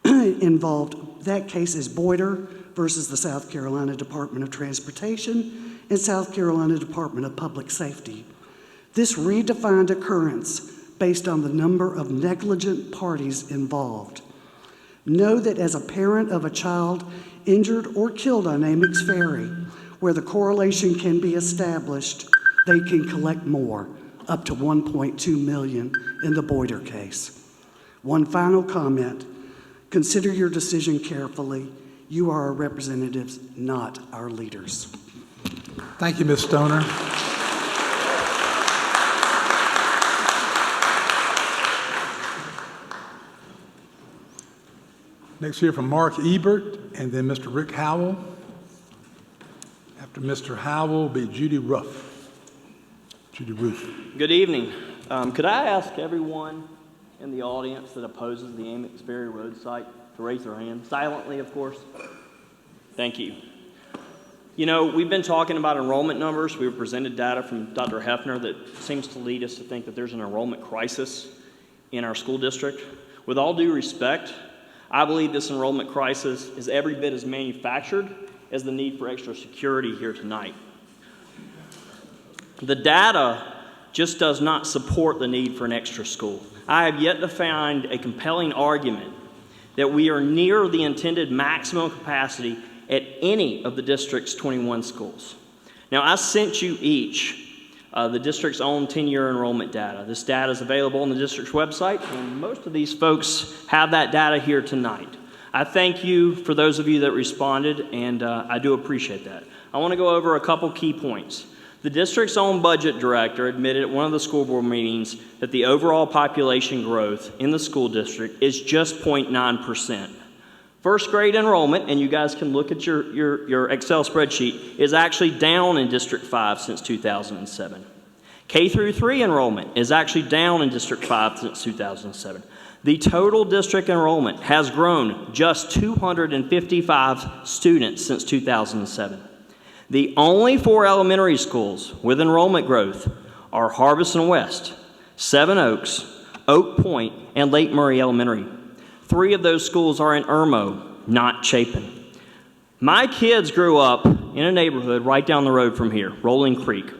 involved, that case is Boyder versus the South Carolina Department of Transportation and South Carolina Department of Public Safety. This redefined occurrence based on the number of negligent parties involved. Know that as a parent of a child injured or killed on Amix Ferry, where the correlation can be established, they can collect more, up to $1.2 million in the Boyder case. One final comment, consider your decision carefully. You are our representatives, not our leaders. Thank you, Ms. Stoner. Next here from Mark Ebert, and then Mr. Rick Howell. After Mr. Howell will be Judy Ruff. Judy Ruth. Good evening. Could I ask everyone in the audience that opposes the Amix Ferry Road site to raise their hand, silently, of course? Thank you. You know, we've been talking about enrollment numbers. We've presented data from Dr. Hefner that seems to lead us to think that there's an enrollment crisis in our school district. With all due respect, I believe this enrollment crisis is every bit as manufactured as the need for extra security here tonight. The data just does not support the need for an extra school. I have yet to find a compelling argument that we are near the intended maximum capacity at any of the district's 21 schools. Now, I sent you each the district's own 10-year enrollment data. This data is available on the district's website, and most of these folks have that data here tonight. I thank you for those of you that responded, and I do appreciate that. I want to go over a couple key points. The district's own budget director admitted at one of the school board meetings that the overall population growth in the school district is just 0.9%. First grade enrollment, and you guys can look at your Excel spreadsheet, is actually down in District 5 since 2007. K through 3 enrollment is actually down in District 5 since 2007. The total district enrollment has grown just 255 students since 2007. The only 4 elementary schools with enrollment growth are Harbison West, Seven Oaks, Oak Point, and Lake Murray Elementary. 3 of those schools are in Irmo, not Chapin. My kids grew up in a neighborhood right down the road from here, Rolling Creek.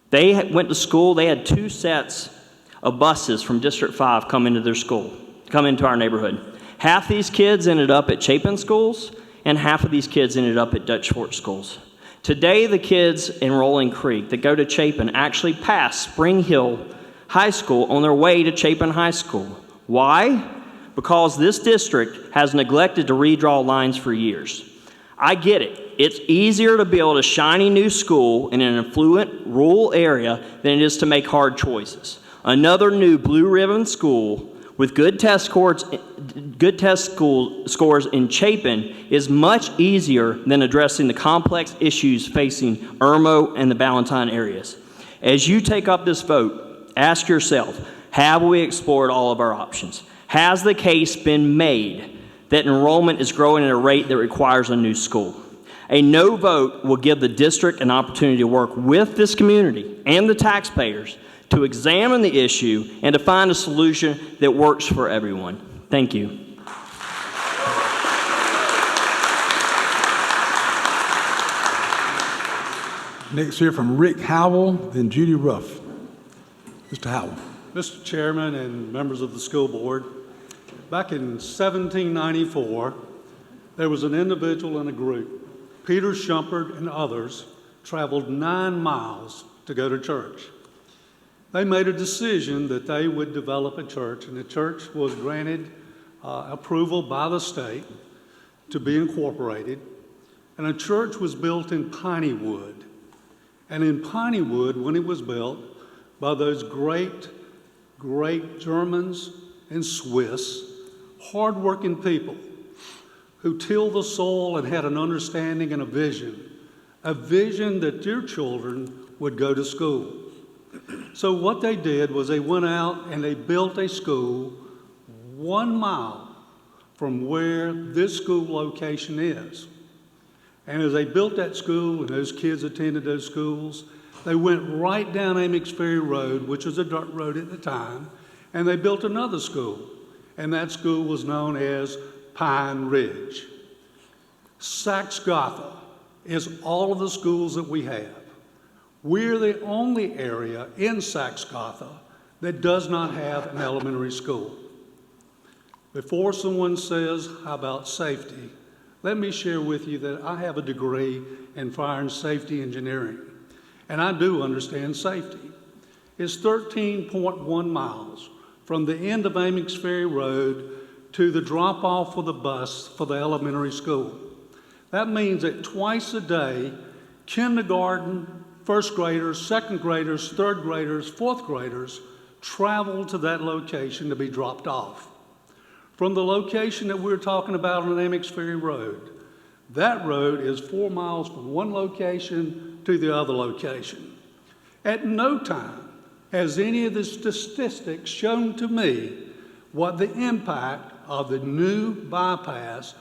They went to school. They had 2 sets of buses from District 5 come into their school, come into our neighborhood. Half these kids ended up at Chapin schools, and half of these kids ended up at Dutch Fort schools. Today, the kids in Rolling Creek that go to Chapin actually pass Spring Hill High School on their way to Chapin High School. Why? Because this district has neglected to redraw lines for years. I get it. It's easier to build a shiny new school in an affluent rural area than it is to make hard choices. Another new blue ribbon school with good test scores in Chapin is much easier than addressing the complex issues facing Irmo and the Ballantyne areas. As you take up this vote, ask yourself, have we explored all of our options? Has the case been made that enrollment is growing at a rate that requires a new school? A no vote will give the district an opportunity to work with this community and the taxpayers to examine the issue and to find a solution that works for everyone. Thank you. Next, hear from Rick Howell, then Judy Ruff. Mr. Howell. Mr. Chairman and members of the school board, back in 1794, there was an individual in a group. Peter Shumpert and others traveled 9 miles to go to church. They made a decision that they would develop a church, and the church was granted approval by the state to be incorporated. And a church was built in Pineywood. And in Pineywood, when it was built by those great Germans and Swiss, hardworking people who tilled the soil and had an understanding and a vision that their children would go to school. So what they did was they went out and they built a school 1 mile from where this school location is. And as they built that school and those kids attended those schools, they went right down Amix Ferry Road, which was a dirt road at the time, and they built another school. And that school was known as Pine Ridge. Saxe-Gotha is all of the schools that we have. We're the only area in Saxe-Gotha that does not have an elementary school. Before someone says, how about safety? Let me share with you that I have a degree in fire and safety engineering, and I do understand safety. It's 13.1 miles from the end of Amix Ferry Road to the drop-off of the bus for the elementary school. That means that twice a day, kindergarten, first graders, second graders, third graders, fourth graders travel to that location to be dropped off. From the location that we're talking about on Amix Ferry Road, that road is 4 miles from one location to the other location. At no time has any of the statistics shown to me what the impact of the new bypass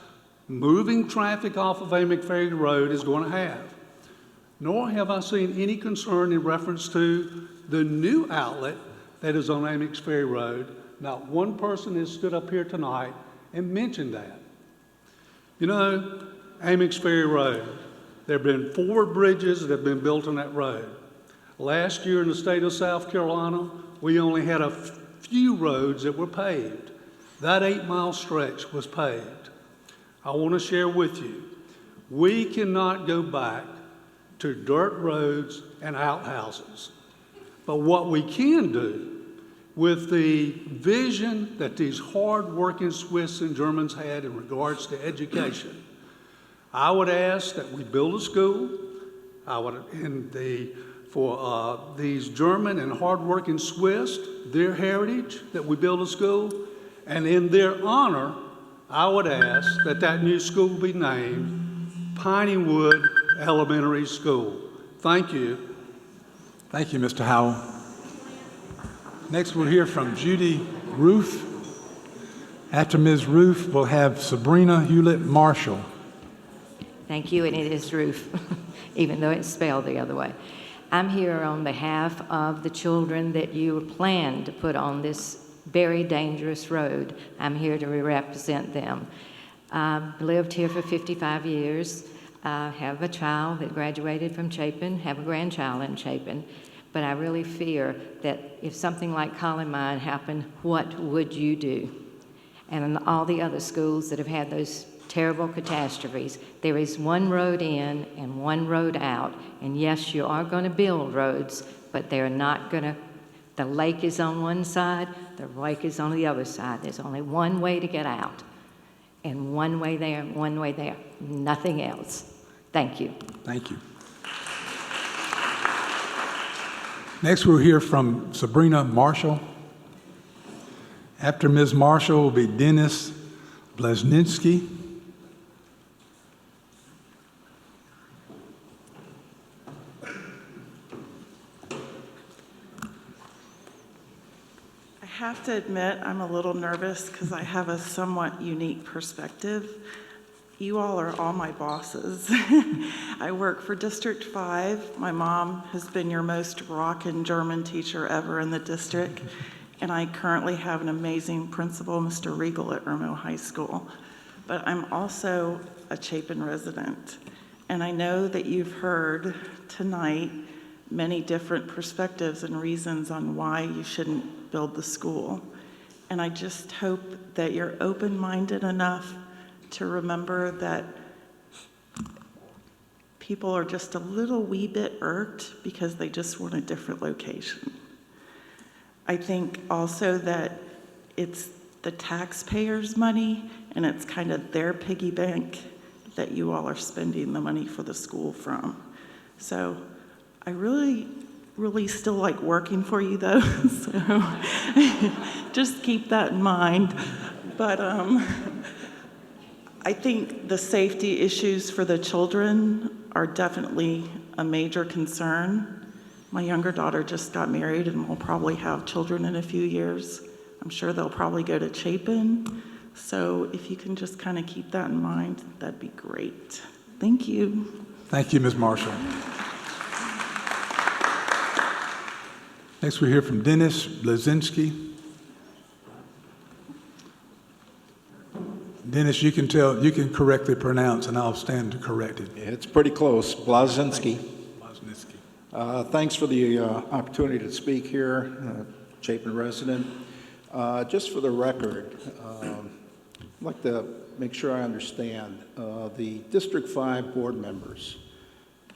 moving traffic off of Amix Ferry Road is going to have. Nor have I seen any concern in reference to the new outlet that is on Amix Ferry Road Not one person has stood up here tonight and mentioned that. You know, Amix Ferry Road, there have been 4 bridges that have been built on that road. Last year in the state of South Carolina, we only had a few roads that were paved. That 8-mile stretch was paved. I want to share with you, we cannot go back to dirt roads and outhouses. But what we can do with the vision that these hard-working Swiss and Germans had in regards to education, I would ask that we build a school. For these German and hard-working Swiss, their heritage, that we build a school. And in their honor, I would ask that that new school be named Piney Wood Elementary School. Thank you. Thank you, Mr. Howell. Next, we'll hear from Judy Roof. After Ms. Roof, we'll have Sabrina Hewlett Marshall. Thank you, and it is Roof, even though it's spelled the other way. I'm here on behalf of the children that you plan to put on this very dangerous road. I'm here to represent them. I've lived here for 55 years. I have a child that graduated from Chapin, have a grandchild in Chapin, but I really fear that if something like Columbine happened, what would you do? And in all the other schools that have had those terrible catastrophes, there is one road in and one road out. And yes, you are going to build roads, but they're not going to, the lake is on one side, the lake is on the other side. There's only one way to get out, and one way there, one way there, nothing else. Thank you. Thank you. Next, we'll hear from Sabrina Marshall. After Ms. Marshall will be Dennis Blazninsky. I have to admit, I'm a little nervous because I have a somewhat unique perspective. You all are all my bosses. I work for District 5. My mom has been your most rockin' German teacher ever in the district. And I currently have an amazing principal, Mr. Riegel, at Irmo High School. But I'm also a Chapin resident. And I know that you've heard tonight many different perspectives and reasons on why you shouldn't build the school. And I just hope that you're open-minded enough to remember that people are just a little wee bit irked because they just want a different location. I think also that it's the taxpayers' money and it's kind of their piggy bank that you all are spending the money for the school from. So I really still like working for you though, so just keep that in mind. But I think the safety issues for the children are definitely a major concern. My younger daughter just got married and will probably have children in a few years. I'm sure they'll probably go to Chapin. So if you can just kind of keep that in mind, that'd be great. Thank you. Thank you, Ms. Marshall. Next, we hear from Dennis Blazinski. Dennis, you can correctly pronounce, and I'll stand to correct it. It's pretty close. Blazinski. Thanks for the opportunity to speak here, Chapin resident. Just for the record, I'd like to make sure I understand. The District 5 board members,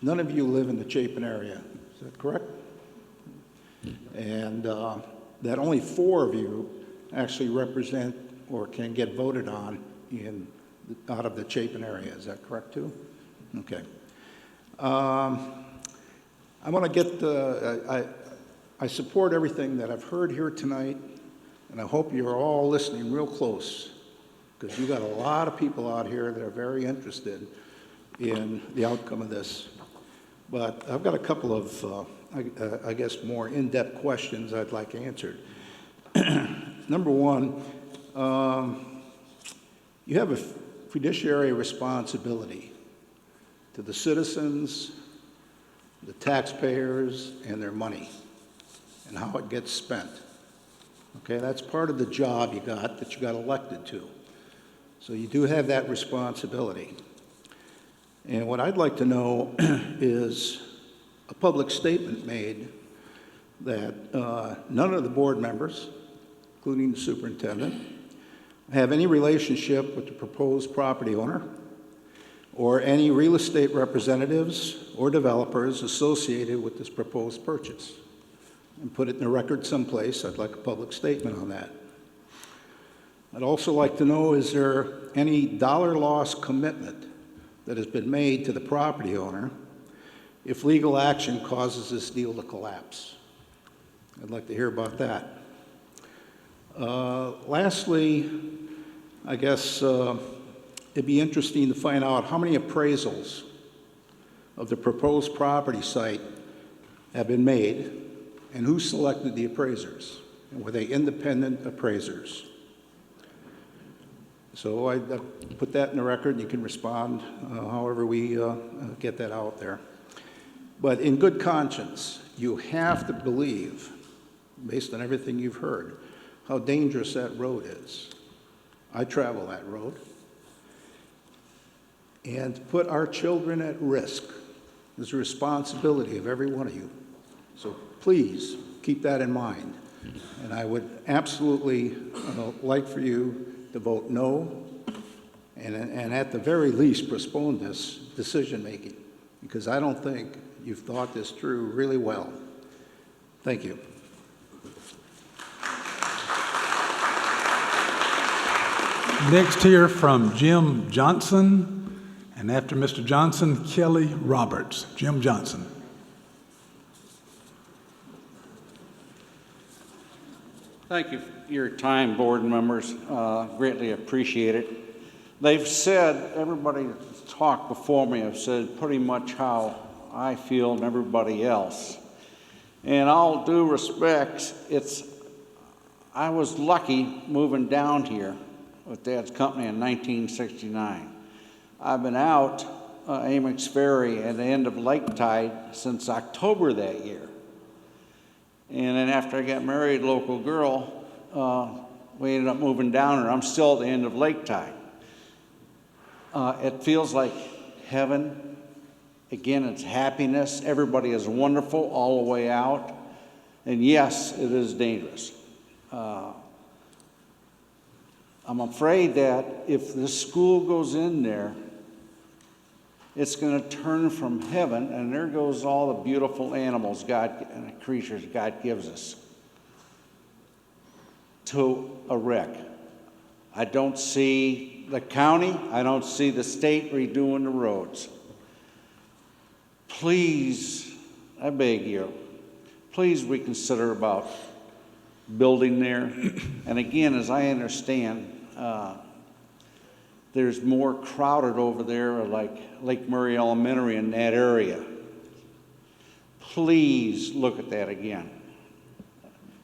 none of you live in the Chapin area, is that correct? And that only 4 of you actually represent or can get voted on out of the Chapin area, is that correct too? Okay. I want to get I support everything that I've heard here tonight, and I hope you're all listening real close, because you got a lot of people out here that are very interested in the outcome of this. But I've got a couple of, I guess, more in-depth questions I'd like answered. Number one, you have a fiduciary responsibility to the citizens, the taxpayers, and their money, and how it gets spent. Okay, that's part of the job you got elected to. So you do have that responsibility. And what I'd like to know is a public statement made that none of the board members, including the superintendent, have any relationship with the proposed property owner or any real estate representatives or developers associated with this proposed purchase. And put it in the record someplace. I'd like a public statement on that. I'd also like to know, is there any dollar loss commitment that has been made to the property owner if legal action causes this deal to collapse? I'd like to hear about that. Lastly, I guess it'd be interesting to find out how many appraisals of the proposed property site have been made and who selected the appraisers. And were they independent appraisers? So I put that in the record, and you can respond however we get that out there. But in good conscience, you have to believe, based on everything you've heard, how dangerous that road is. I travel that road. And to put our children at risk is the responsibility of every one of you. So please keep that in mind. And I would absolutely like for you to vote no, and at the very least postpone this decision making, because I don't think you've thought this through really well. Thank you. Next here from Jim Johnson, and after Mr. Johnson, Kelly Roberts. Jim Johnson. Thank you for your time, board members. Greatly appreciate it. They've said, everybody that's talked before me have said pretty much how I feel and everybody else. And all due respect, I was lucky moving down here with Dad's company in 1969. I've been out Amix Ferry at the end of lake tide since October that year. And then after I got married, local girl, we ended up moving down, and I'm still at the end of lake tide. It feels like heaven. Again, it's happiness. Everybody is wonderful all the way out. And yes, it is dangerous. I'm afraid that if this school goes in there, it's going to turn from heaven, and there goes all the beautiful animals God and creatures God gives us, to a wreck. I don't see the county, I don't see the state redoing the roads. Please, I beg you, please reconsider about building there. And again, as I understand, there's more crowded over there, like Lake Murray Elementary in that area. Please look at that again.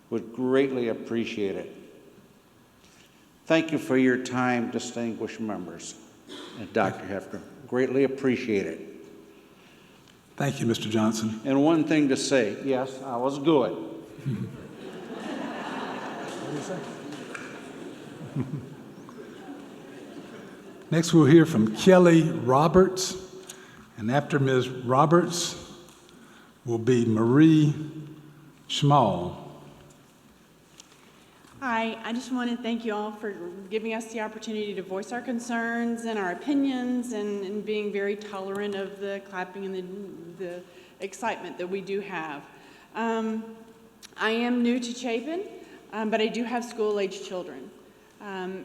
Would greatly appreciate it. Thank you for your time, distinguished members. And Dr. Hefner, greatly appreciate it. Thank you, Mr. Johnson. And one thing to say, yes, I was good. What do you say? Next, we'll hear from Kelly Roberts, and after Ms. Roberts will be Marie Schmall. Hi, I just want to thank you all for giving us the opportunity to voice our concerns and our opinions and being very tolerant of the clapping and the excitement that we do have. I am new to Chapin, but I do have school-age children.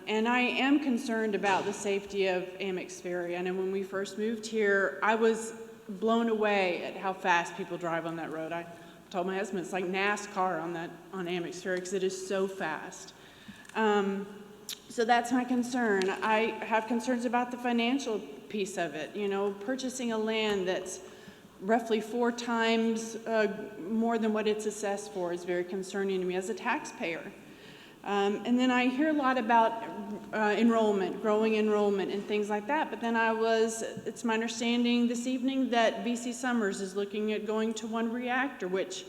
And I am concerned about the safety of Amix Ferry. I know when we first moved here, I was blown away at how fast people drive on that road. I told my husband it's like NASCAR on Amix Ferry because it is so fast. So that's my concern. I have concerns about the financial piece of it. You know, purchasing a land that's roughly 4 times more than what it's assessed for is very concerning to me as a taxpayer. And then I hear a lot about enrollment, growing enrollment and things like that, but then it's my understanding this evening that VC Summers is looking at going to 1 reactor, which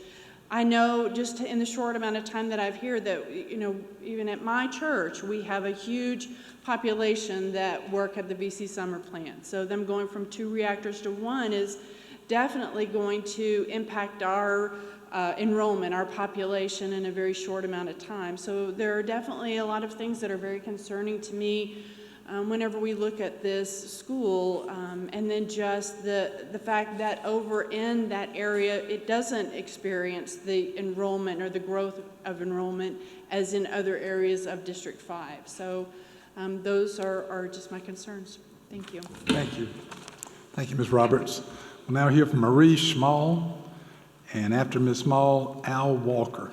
I know just in the short amount of time that I've here that, you know, even at my church, we have a huge population that work at the VC Summer Plant. So them going from 2 reactors to 1 is definitely going to impact our enrollment, our population in a very short amount of time. So there are definitely a lot of things that are very concerning to me whenever we look at this school, and then just the fact that over in that area, it doesn't experience the enrollment or the growth of enrollment as in other areas of District 5. So those are just my concerns. Thank you. Thank you. Thank you, Ms. Roberts. We'll now hear from Marie Small, and after Ms. Small, Al Walker.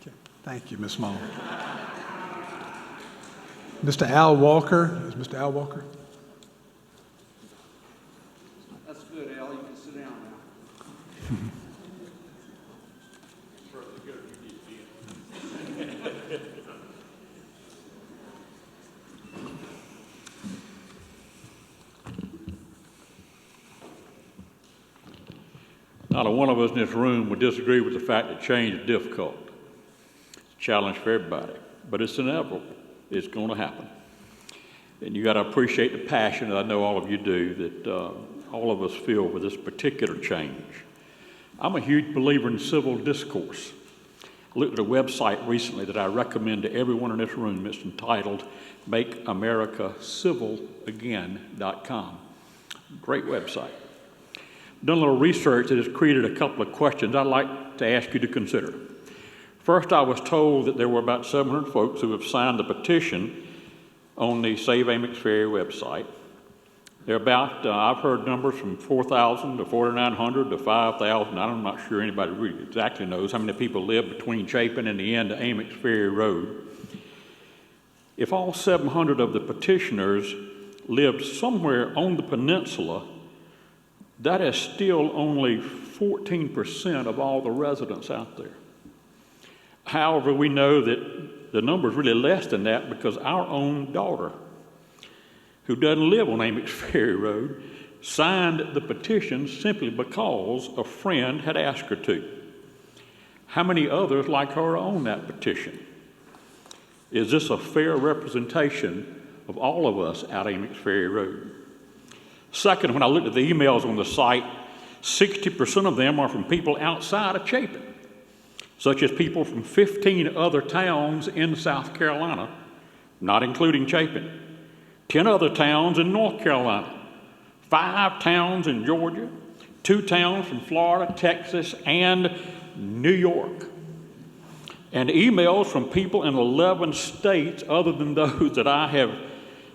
Okay. Thank you, Ms. Small. Mr. Al Walker, is Mr. Al Walker? That's good, Al. You can sit down now. Not a one of us in this room would disagree with the fact that change is difficult. It's a challenge for everybody, but it's inevitable. It's going to happen. And you got to appreciate the passion that I know all of you do, that all of us feel with this particular change. I'm a huge believer in civil discourse. I looked at a website recently that I recommend to everyone in this room. It's entitled MakeAmericaCivilAgain.com. Great website. Done a little research that has created a couple of questions I'd like to ask you to consider. First, I was told that there were about 700 folks who have signed the petition on the Save Amix Ferry website. There are about, I've heard numbers from 4,000 to 4,900 to 5,000. I'm not sure anybody really exactly knows how many people live between Chapin and the end of Amix Ferry Road. If all 700 of the petitioners lived somewhere on the peninsula, that is still only 14% of all the residents out there. However, we know that the number is really less than that because our own daughter, who doesn't live on Amix Ferry Road, signed the petition simply because a friend had asked her to. How many others like her own that petition? Is this a fair representation of all of us out Amix Ferry Road? Second, when I looked at the emails on the site, 60% of them are from people outside of Chapin, such as people from 15 other towns in South Carolina, not including Chapin, 10 other towns in North Carolina, 5 towns in Georgia, 2 towns from Florida, Texas, and New York, and emails from people in 11 states other than those that I have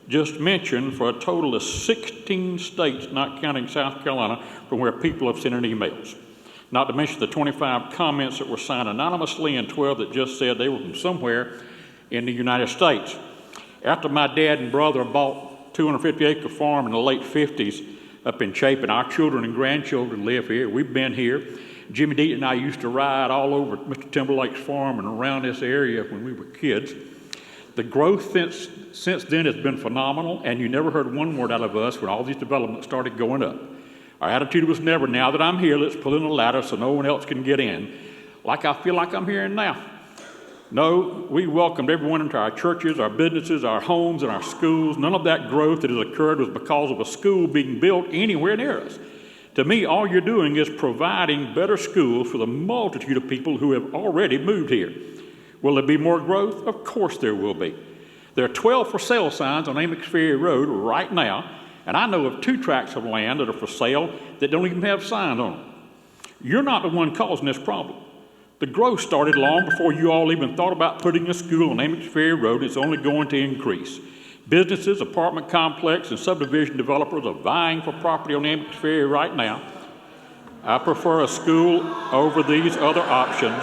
just mentioned, for a total of 16 states, not counting South Carolina, from where people have sent in emails. Not to mention the 25 comments that were signed anonymously and 12 that just said they were from somewhere in the United States. After my dad and brother bought 250-acre farm in the late 50s up in Chapin, our children and grandchildren live here. We've been here. Jimmy Deaton and I used to ride all over Mr. Timberlake's farm and around this area when we were kids. The growth since then has been phenomenal, and you never heard one word out of us when all these developments started going up. Our attitude was never, now that I'm here, let's pull in the ladder so no one else can get in, like I feel like I'm hearing now. No, we welcomed everyone into our churches, our businesses, our homes, and our schools. None of that growth that has occurred was because of a school being built anywhere near us. To me, all you're doing is providing better schools for the multitude of people who have already moved here. Will there be more growth? Of course there will be. There are 12 for sale signs on Amix Ferry Road right now, and I know of 2 tracts of land that are for sale that don't even have signs on them. You're not the one causing this problem. The growth started long before you all even thought about putting a school on Amix Ferry Road. It's only going to increase. Businesses, apartment complex, and subdivision developers are vying for property on Amix Ferry right now. I prefer a school over these other options.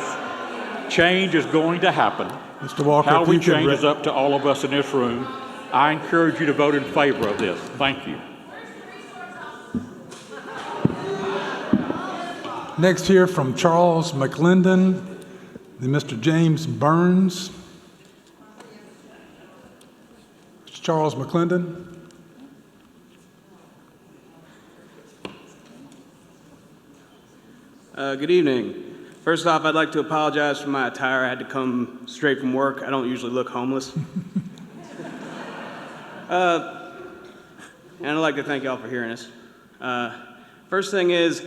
Change is going to happen. Mr. Walker, how we change is up to all of us in this room. I encourage you to vote in favor of this. Thank you. Next here from Charles McClendon, Mr. James Burns. Mr. Charles McClendon. Good evening. First off, I'd like to apologize for my attire. I had to come straight from work. I don't usually look homeless. And I'd like to thank y'all for hearing us. First thing is,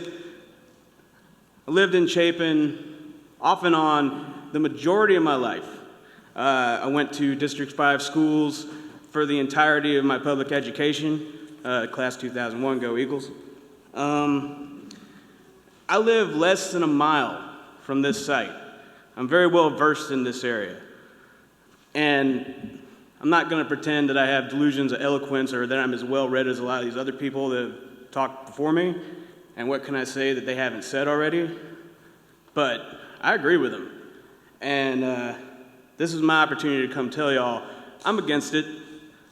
I lived in Chapin off and on the majority of my life. I went to District 5 schools for the entirety of my public education, class 2001, go Eagles. I live less than a mile from this site. I'm very well versed in this area. And I'm not going to pretend that I have delusions of eloquence or that I'm as well read as a lot of these other people that have talked before me. And what can I say that they haven't said already? But I agree with them. And this is my opportunity to come tell y'all I'm against it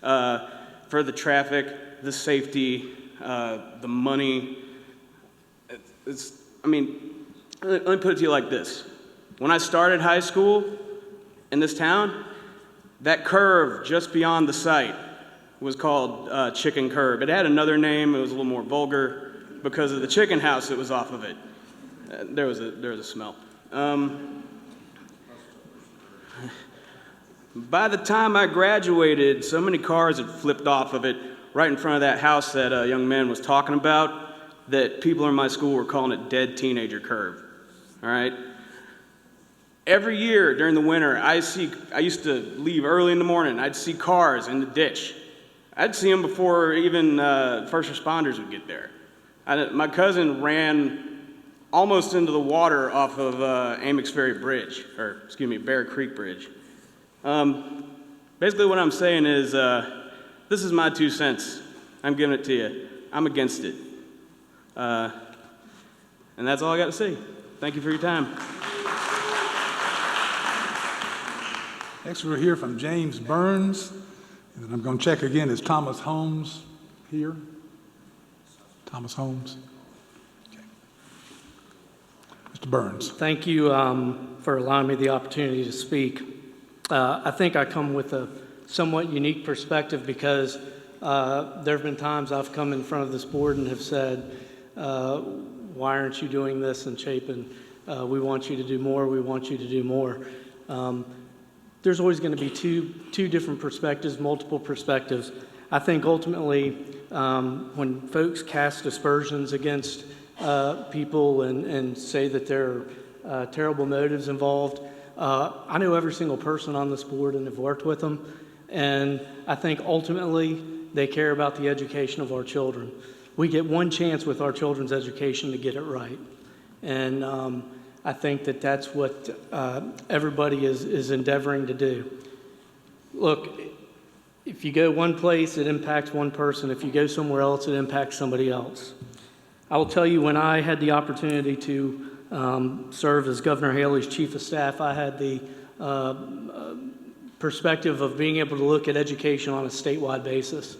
for the traffic, the safety, the money. Let me put it to you like this. When I started high school in this town, that curve just beyond the site was called Chicken Curb. It had another name. It was a little more vulgar because of the chicken house that was off of it. There was a smell. By the time I graduated, so many cars had flipped off of it right in front of that house that a young man was talking about that people in my school were calling it Dead Teenager Curve. All right? Every year during the winter, I used to leave early in the morning. I'd see cars in the ditch. I'd see them before even first responders would get there. My cousin ran almost into the water off of Amex Ferry Bridge, or excuse me, Bear Creek Bridge. Basically what I'm saying is, this is my 2 cents. I'm giving it to you. I'm against it. And that's all I got to say. Thank you for your time. Next, we'll hear from James Burns. And then I'm going to check again. Is Thomas Holmes here? Thomas Holmes? Okay. Mr. Burns. Thank you for allowing me the opportunity to speak. I think I come with a somewhat unique perspective because there have been times I've come in front of this board and have said, why aren't you doing this in Chapin? We want you to do more. We want you to do more. There's always going to be two different perspectives, multiple perspectives. I think ultimately when folks cast aspersions against people and say that there are terrible motives involved, I know every single person on this board and have worked with them, and I think ultimately they care about the education of our children. We get one chance with our children's education to get it right, and I think that that's what everybody is endeavoring to do. Look, if you go one place, it impacts one person. If you go somewhere else, it impacts somebody else. I will tell you, when I had the opportunity to serve as Governor Haley's chief of staff, I had the perspective of being able to look at education on a statewide basis.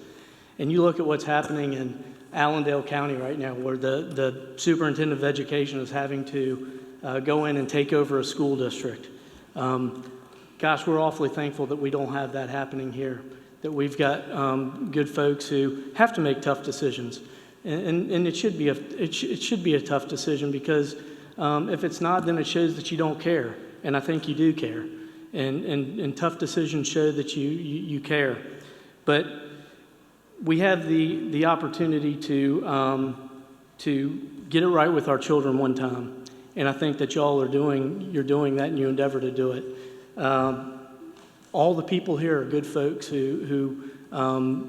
And you look at what's happening in Allendale County right now, where the superintendent of education is having to go in and take over a school district. Gosh, we're awfully thankful that we don't have that happening here, that we've got good folks who have to make tough decisions. And it should be a tough decision, because if it's not, then it shows that you don't care. And I think you do care. And tough decisions show that you care. But we have the opportunity to get it right with our children one time. And I think that you're doing that, and you endeavor to do it. All the people here are good folks who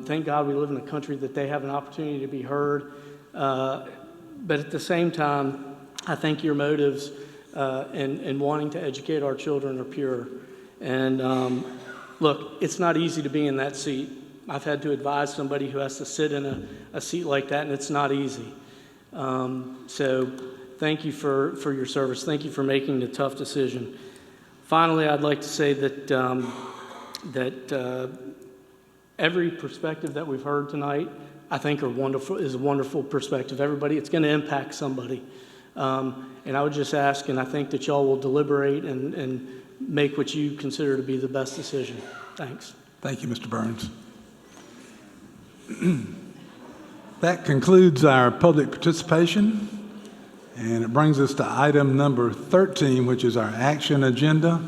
thank God we live in a country that they have an opportunity to be heard. But at the same time, I think your motives in wanting to educate our children are pure. And look, it's not easy to be in that seat. I've had to advise somebody who has to sit in a seat like that, and it's not easy. So thank you for your service. Thank you for making the tough decision. Finally, I'd like to say that every perspective that we've heard tonight, I think is a wonderful perspective. Everybody, it's going to impact somebody. And I would just ask, and I think that y'all will deliberate and make what you consider to be the best decision. Thanks. Thank you, Mr. Burns. That concludes our public participation. And it brings us to item number 13, which is our action agenda.